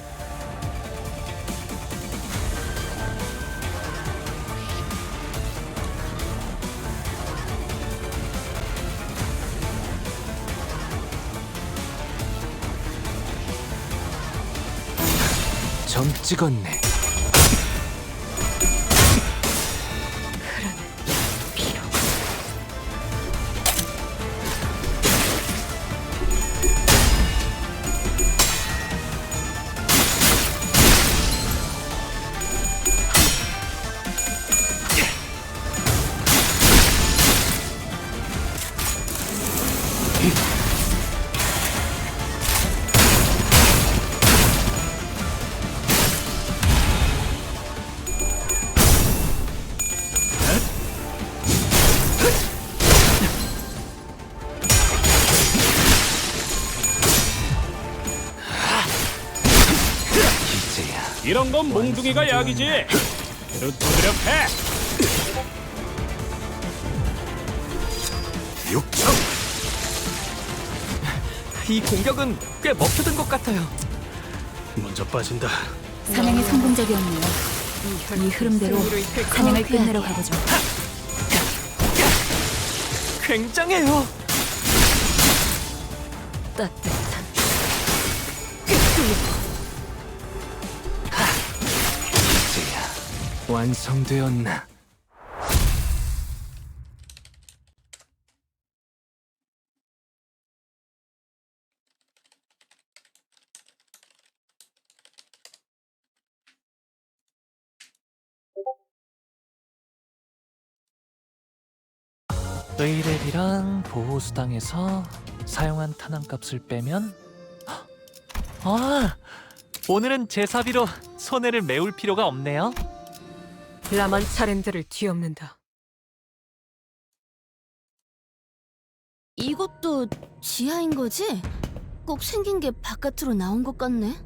점 찍었네. 이런 건 몽둥이가 약이지. 두드려패. 6점. 이 공격은 꽤 먹혀든 것 같아요. 먼저 빠진다. 사냥이 성공적이었네요. 이 흐름대로 사냥을 끝내러 가보죠. 굉장해요. 따뜻한 이제야 완성되었나? 의랩이랑 보호수당에서 사용한 탄환값을 빼면 오늘은 제 사비로 손해를 메울 필요가 없네요. 라만 차렌드를 뒤엎는다. 이것도 지하인 거지? 꼭 생긴 게 바깥으로 나온 것 같네.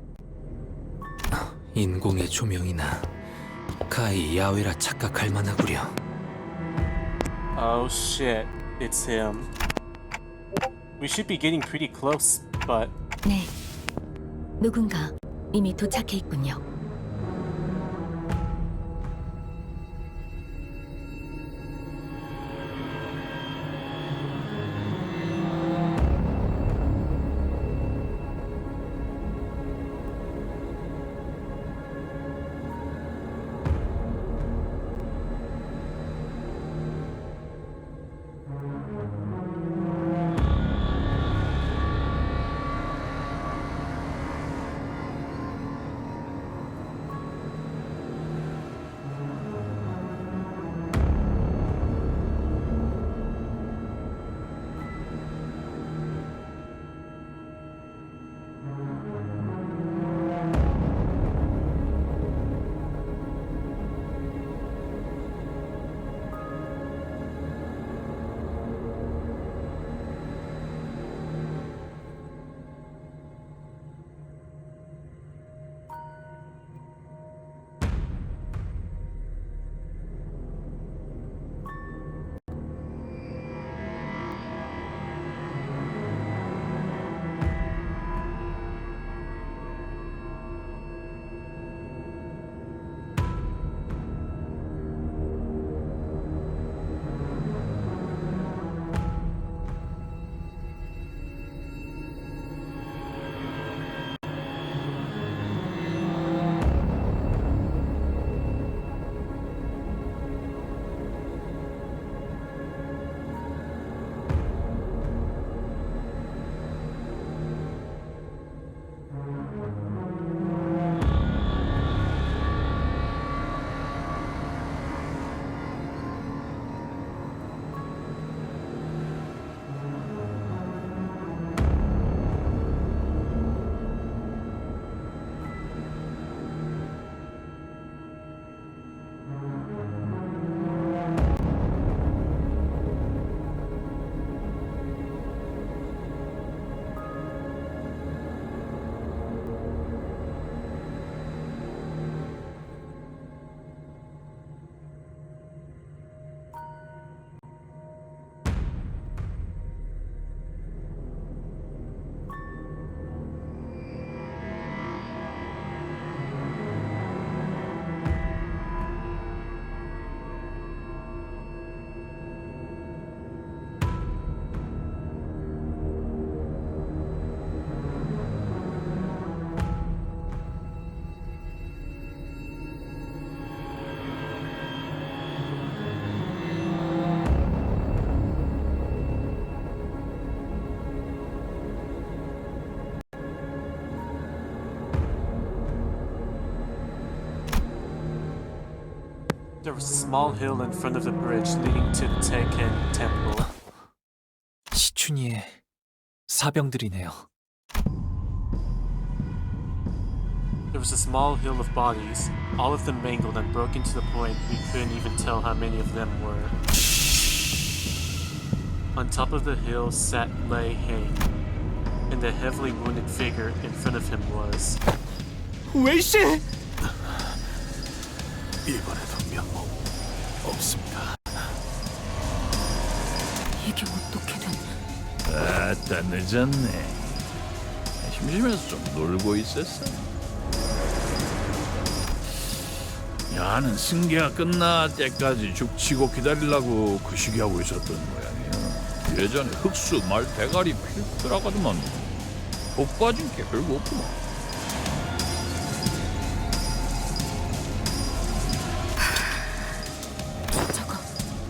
인공의 조명이나 가히 야외라 착각할 만하구려. Oh shit, it's him. We should be getting pretty close, but 네, 누군가 이미 도착해 있군요. There was a small hill in front of the bridge leading to the Teiken Temple. 시춘이의 사병들이네요. There was a small hill of bodies, all of them mangled and broken to the point we couldn't even tell how many of them were. On top of the hill sat Lei Heng, and the heavily wounded figure in front of him was... 웨이씨! 이번에도 면목 없습니다. 이게 어떻게 된... 아따 늦었네. 심심해서 좀 놀고 있었어. 야는 승계가 끝날 때까지 죽치고 기다리려고 그 시기하고 있었던 모양이야. 예전에 흑수 말 대가리 필더라가더만 복 빠진 게 별거 없구만.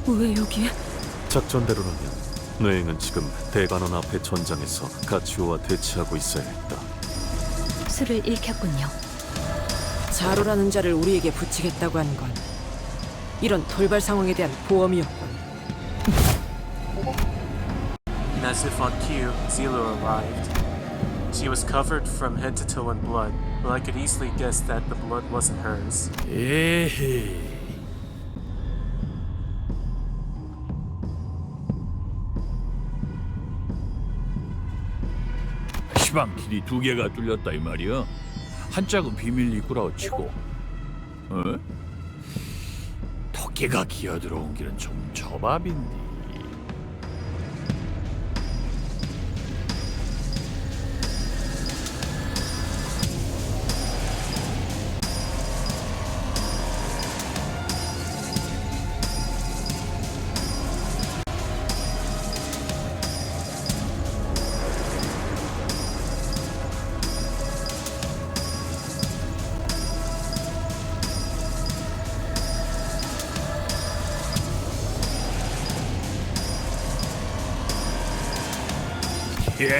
왜 여기에? 작전대로라면 뇌행은 지금 대관원 앞의 전장에서 가치오와 대치하고 있어야 했다. 술을 잃혔군요. 자루라는 자를 우리에게 붙이겠다고 한 건 이런 돌발 상황에 대한 보험이었군. And as if on cue, Zilo arrived. She was covered from head to toe in blood, but I could easily guess that the blood wasn't hers. 에헤이. 시방 길이 두 개가 뚫렸다 이 말이야. 한 짝은 비밀 입구라고 치고, 토끼가 기어 들어온 길은 좀 저밥인데.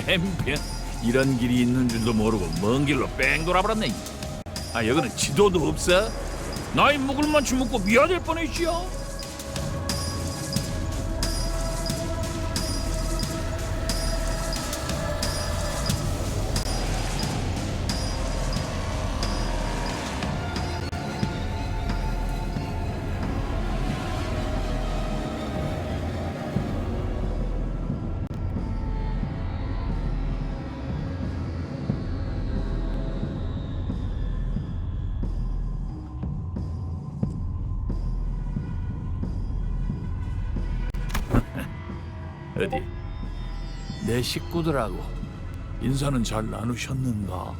엠병 이런 길이 있는 줄도 모르고 먼 길로 뺑 돌아버렸네. 아 여기는 지도도 없어? 나이 먹을 만치 먹고 미아될 뻔했지요. 어디 내 식구들하고 인사는 잘 나누셨는가?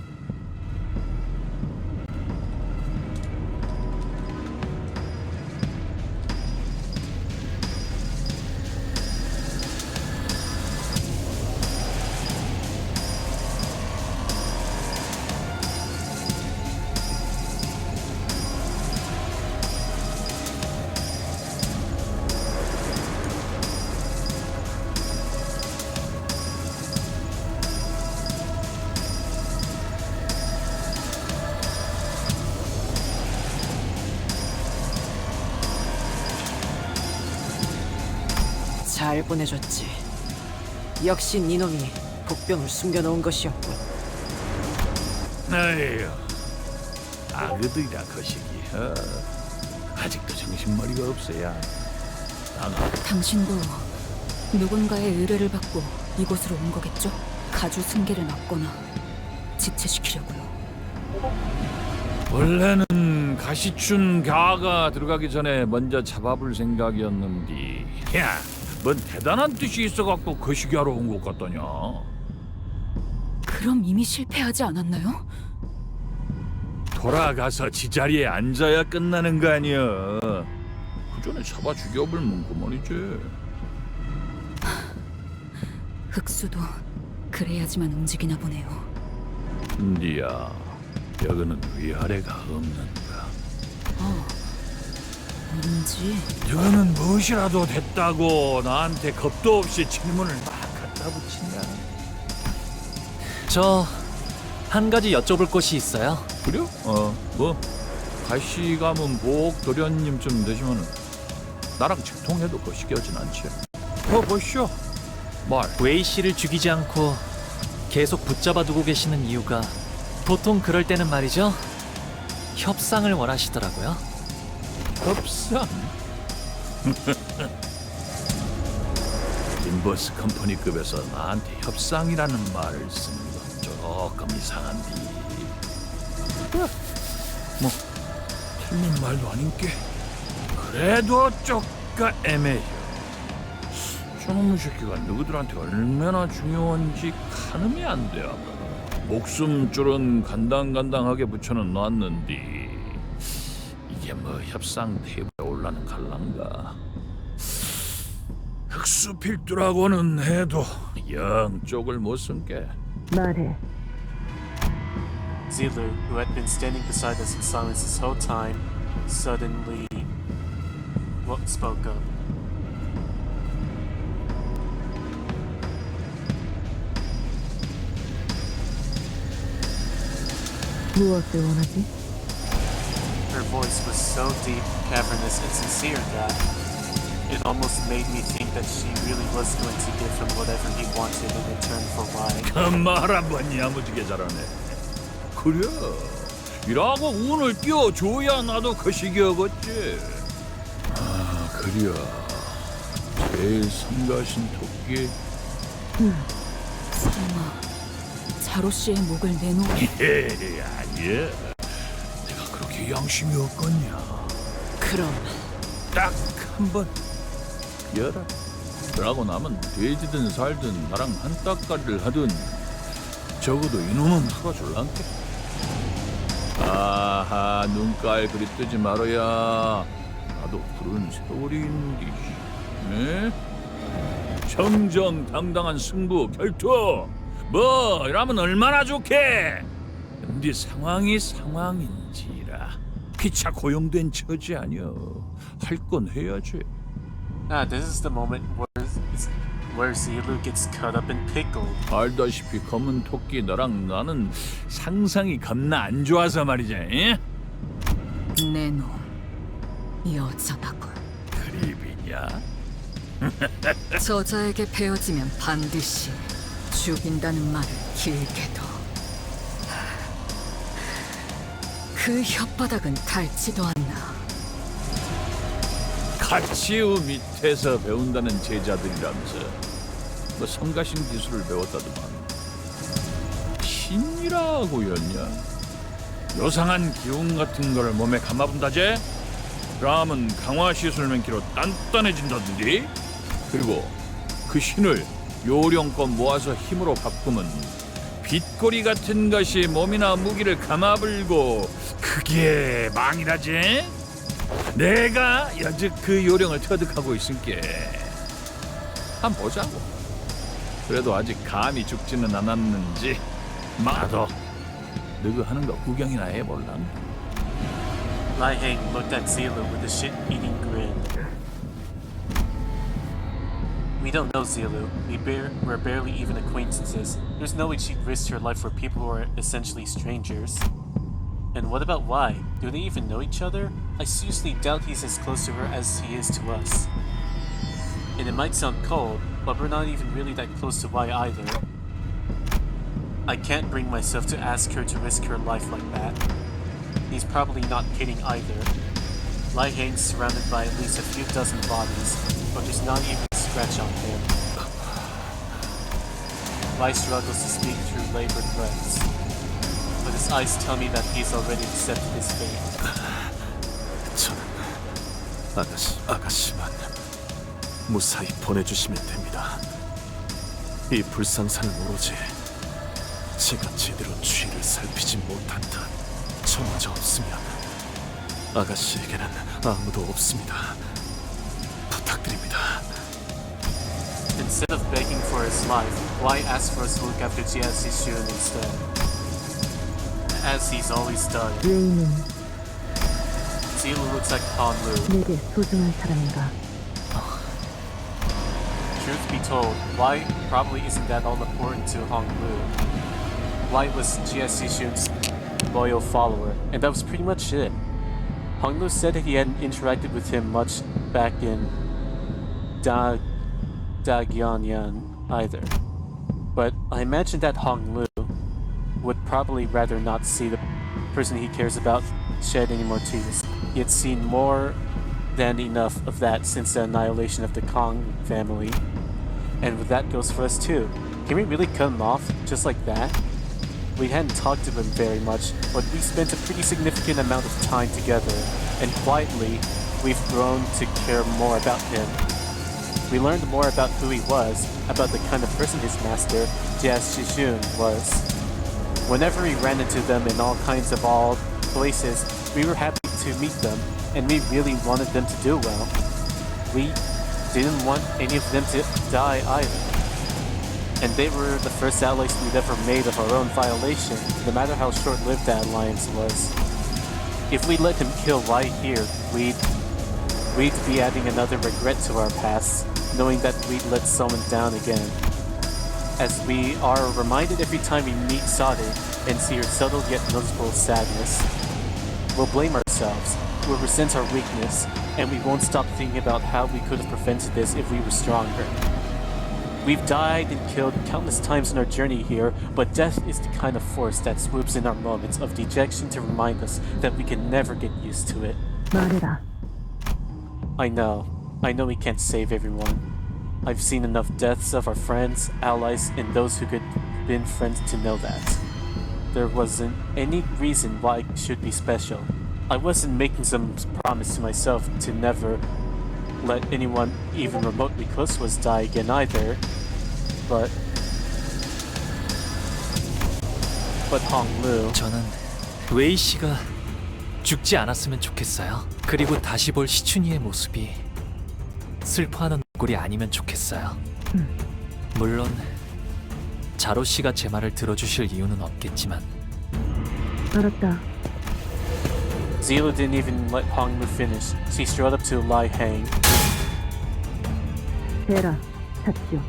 잘 보내줬지. 역시 니놈이 복병을 숨겨놓은 것이었군. 에휴, 아그들이라 거시기. 아직도 정신머리가 없어야. 나가. 당신도 누군가의 의뢰를 받고 이곳으로 온 거겠죠? 가주 승계를 막거나 지체시키려고요. 원래는 가시춘 가가 들어가기 전에 먼저 잡아볼 생각이었는데, 야, 뭔 대단한 뜻이 있어갖고 거시기하러 온 것 같더냐. 그럼 이미 실패하지 않았나요? 돌아가서 지자리에 앉아야 끝나는 거 아니야. 그 전에 잡아 죽여버리면 그만이지. 흑수도 그래야지만 움직이나 보네요. 니야, 여기는 위아래가 없는가? 뭔지. 저거는 무엇이라도 됐다고 나한테 겁도 없이 질문을 막 갖다 붙이냐. 저 한 가지 여쭤볼 것이 있어요. 그래요? 뭐? 가시가문 보옥 도련님쯤 되시면은 나랑 직통해도 거시기하진 않지. 보시오. 말. 웨이 씨를 죽이지 않고 계속 붙잡아 두고 계시는 이유가 보통 그럴 때는 말이죠. 협상을 원하시더라고요. 협상? 인버스 컴퍼니급에서 나한테 협상이라는 말을 쓰는 건 조금 이상한데. 뭐 틀린 말도 아닌게. 그래도 쪼까 애매해요. 저놈의 새끼가 누구들한테 얼마나 중요한지 가늠이 안 돼. 목숨줄은 간당간당하게 붙여는 놨는데 이게 뭐 협상 테이블에 올라는 갈란가. 흑수필두라고는 해도 영 쪽을 못 쓴게. 말해. Zilu, who had been standing beside us in silence this whole time, suddenly spoke up. 무엇을 원하지? Her voice was so deep, cavernous, and sincere that it almost made me think that she really was going to give him whatever he wanted in return for why. 그 말 한번 야무지게 잘하네. 그래. 이라고 운을 띄워줘야 나도 거시기하겠지. 아, 그래. 제일 성가신 토끼. 설마 자로 씨의 목을 내놓은 아니야. 내가 그렇게 양심이 없겠냐. 그럼 딱 한 번 열어. 그러고 나면 돼지든 살든 나랑 한 따까리를 하든 적어도 이놈은 풀어줄란게. 아하, 눈깔 그리 뜨지 말아야. 나도 푸른 세월이 있는데. 네? 정정당당한 승부 결투. 뭐 이러면 얼마나 좋게. 근데 상황이 상황인지라 피차 고용된 처지 아니여. 할 건 해야지. This is the moment where Zilu gets cut up and pickled. 알다시피 검은 토끼 너랑 나는 상상이 겁나 안 좋아서 말이지. 에? 내놈 여자다군. 그립이냐? 저자에게 베어지면 반드시 죽인다는 말을 길게도. 그 혓바닥은 닳지도 않나. 가치우 밑에서 배운다는 제자들이라면서 뭐 성가신 기술을 배웠다더만. 신이라고였냐? 요상한 기운 같은 걸 몸에 감아본다제? 그러면 강화시술맨키로 단단해진다던데? 그리고 그 신을 요령껏 모아서 힘으로 바꾸면 빗꼬리 같은 것이 몸이나 무기를 감아불고 그게 망이라지? 내가 여직 그 요령을 터득하고 있을게. 한번 보자고. 그래도 아직 감히 죽지는 않았는지 나도 너그 하는 거 구경이나 해볼라. Lai Heng looked at Zilu with a shit-eating grin. We don't know Zilu. We're barely even acquaintances. There's no way she'd risk her life for people who are essentially strangers. And what about Y? Do they even know each other? I seriously doubt he's as close to her as he is to us. And it might sound cold, but we're not even really that close to Y either. I can't bring myself to ask her to risk her life like that. He's probably not kidding either. Lai Heng's surrounded by at least a few dozen bodies, but there's not even a scratch on him. Lai struggles to speak through labored breaths, but his eyes tell me that he's already accepted his fate. 저는 아가씨만 무사히 보내주시면 됩니다. 이 불상사는 오로지 제가 제대로 주위를 살피지 못한다. 저마저 없으면 아가씨에게는 아무도 없습니다. 부탁드립니다. Instead of begging for his life, Y asks for us to look after Jia Zixun instead. As he's always done. 웨이는 Zilu looks like Han Lu. 내게 소중한 사람인가? Truth be told, Y probably isn't that all important to Hong Lu. Y was Jia Zixun's loyal follower, and that was pretty much it. Hong Lu said that he hadn't interacted with him much back in Dagyeonyan either. But I imagine that Hong Lu would probably rather not see the person he cares about shed any more tears. He had seen more than enough of that since the annihilation of the Kong family. And that goes for us too. Can we really cut him off just like that? We hadn't talked to him very much, but we spent a pretty significant amount of time together, and quietly, we've grown to care more about him. We learned more about who he was, about the kind of person his master, Jia Shijun, was. Whenever we ran into them in all kinds of odd places, we were happy to meet them, and we really wanted them to do well. We didn't want any of them to die either. And they were the first allies we'd ever made of our own violation, no matter how short-lived that alliance was. If we let him kill right here, we'd be adding another regret to our past, knowing that we'd let someone down again. As we are reminded every time we meet Sade and see her subtle yet noticeable sadness. We'll blame ourselves, we'll resent our weakness, and we won't stop thinking about how we could have prevented this if we were stronger. We've died and killed countless times in our journey here, but death is the kind of force that swoops in our moments of dejection to remind us that we can never get used to it. 말해라. I know we can't save everyone. I've seen enough deaths of our friends, allies, and those who could have been friends to know that. There wasn't any reason why I should be special. I wasn't making some promise to myself to never let anyone even remotely close to us die again either. But Hong Lu. 저는 웨이 씨가 죽지 않았으면 좋겠어요. 그리고 다시 볼 시춘이의 모습이 슬퍼하는 얼굴이 아니면 좋겠어요. 물론 자로 씨가 제 말을 들어주실 이유는 없겠지만. 알았다. Zila didn't even let Hong Lu finish. She strode up to Lai Hang. 대라, 샀죠.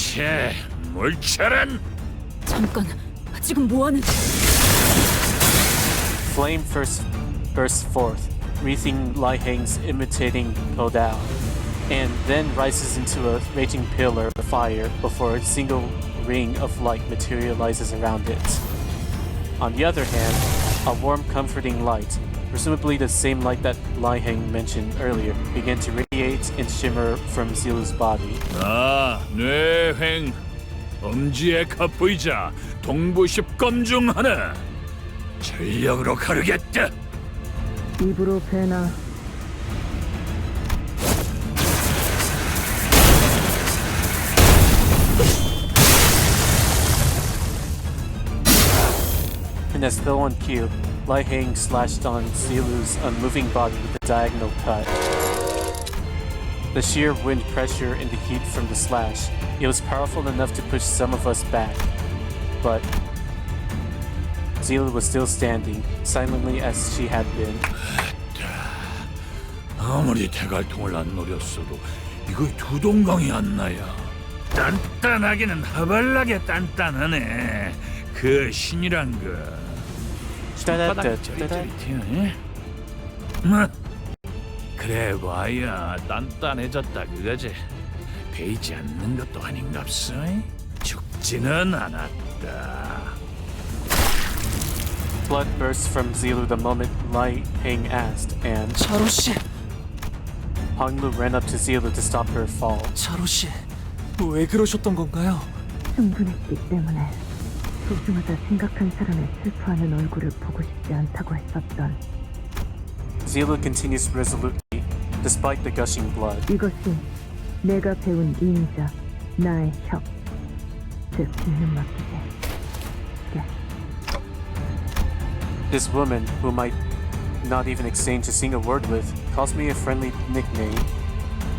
교체 물철은 잠깐, 지금 뭐하는... Flame first bursts forth, wreathing Lai Hang's imitating Podao, and then rises into a raging pillar of fire before a single ring of light materializes around it. On the other hand, a warm, comforting light, presumably the same light that Lai Hang mentioned earlier, began to radiate and shimmer from Zilu's body. 뇌횡 엄지의 갑부이자 동부십검 중 하나 전력으로 가르겠다. 입으로 배나. And as though on cue, Lai Hang slashed on Zilu's unmoving body with a diagonal cut. The sheer wind pressure and the heat from the slash, it was powerful enough to push some of us back. But Zilu was still standing, silently as she had been. 아무리 대갈통을 안 노렸어도 이거 두 동강이 안 나야. 단단하기는 하발나게 단단하네. 그 신이란 거. 바닥이 저릿저릿해. 그래 봐야 단단해졌다 그거지. 베이지 않는 것도 아닌갑소. 죽지는 않았다. Blood burst from Zilu the moment Lai Hang asked, and 자로 씨, Hong Lu ran up to Zilu to stop her fall. 자로 씨, 왜 그러셨던 건가요? 충분했기 때문에 소중하다 생각한 사람의 슬퍼하는 얼굴을 보고 싶지 않다고 했었던. Zilu continues resolutely, despite the gushing blood. 이것이 내가 배운 인자, 나의 혁, 즉 믿는 맡기세. This woman, whom I not even exchange a single word with, calls me a friendly nickname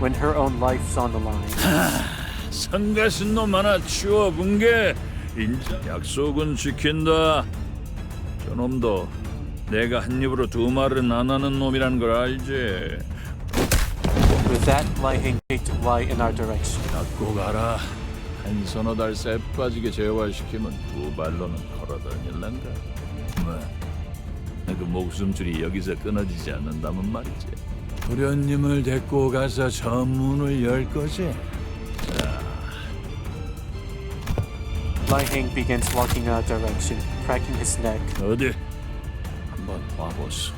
when her own life's on the line. 성가신 놈 하나 치워본 게 인자 약속은 지킨다. 저놈도 내가 한 입으로 두 말은 안 하는 놈이란 걸 알지. With that, Lai Hang kicked Lai in our direction. 닫고 가라. 한 서너 달 쎄 빠지게 재활시키면 두 발로는 걸어다닐란가. 그 목숨줄이 여기서 끊어지지 않는다면 말이지. 도련님을 데리고 가서 저 문을 열 거지. Lai Heng begins walking in a direction, cracking his neck. 어디? 한번 와보소.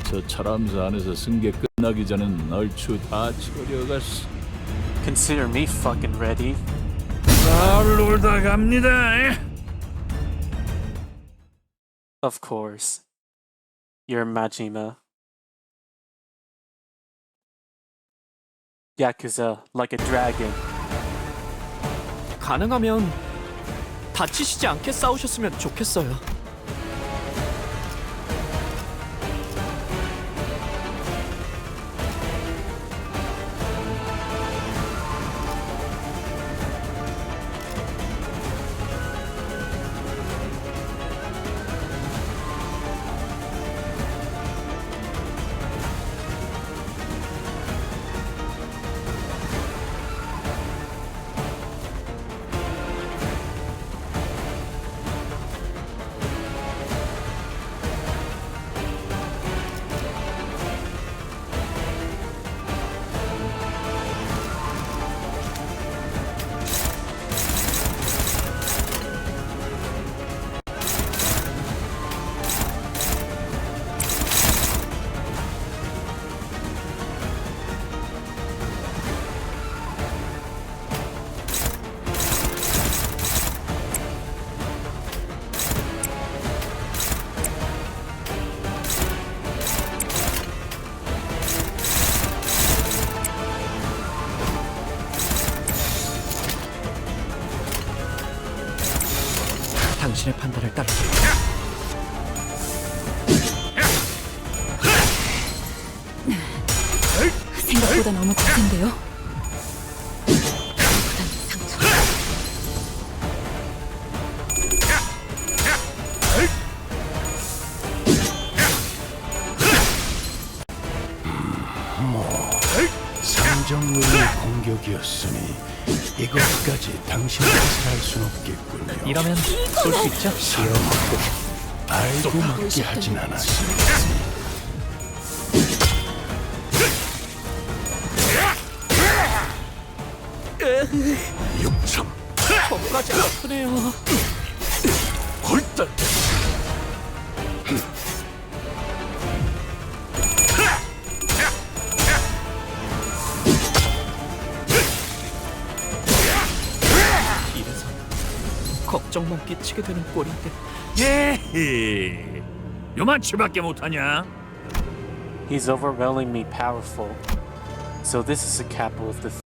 저 철암사 안에서 승계 끝나기 전엔 얼추 다 처려갔어. Consider me fucking ready. 잘 놀다 갑니다. Of course. You're Majima. Yakuza, like a dragon. 가능하면 다치시지 않게 싸우셨으면 좋겠어요. 당신의 판단을 따르. 생각보다 너무 거센데요. 상정의 공격이었으니 이것까지 당신의 뜻을 할 순 없겠군요. 이러면 쏠 수 있죠? 시험하고 알고 맞게 하진 않았습니다. 육참 저까지 아프네요. 골단. 이래서 걱정만 끼치게 되는 꼴인데. 예. 요만치밖에 못하냐? He's overwhelmingly powerful. So this is a capital of the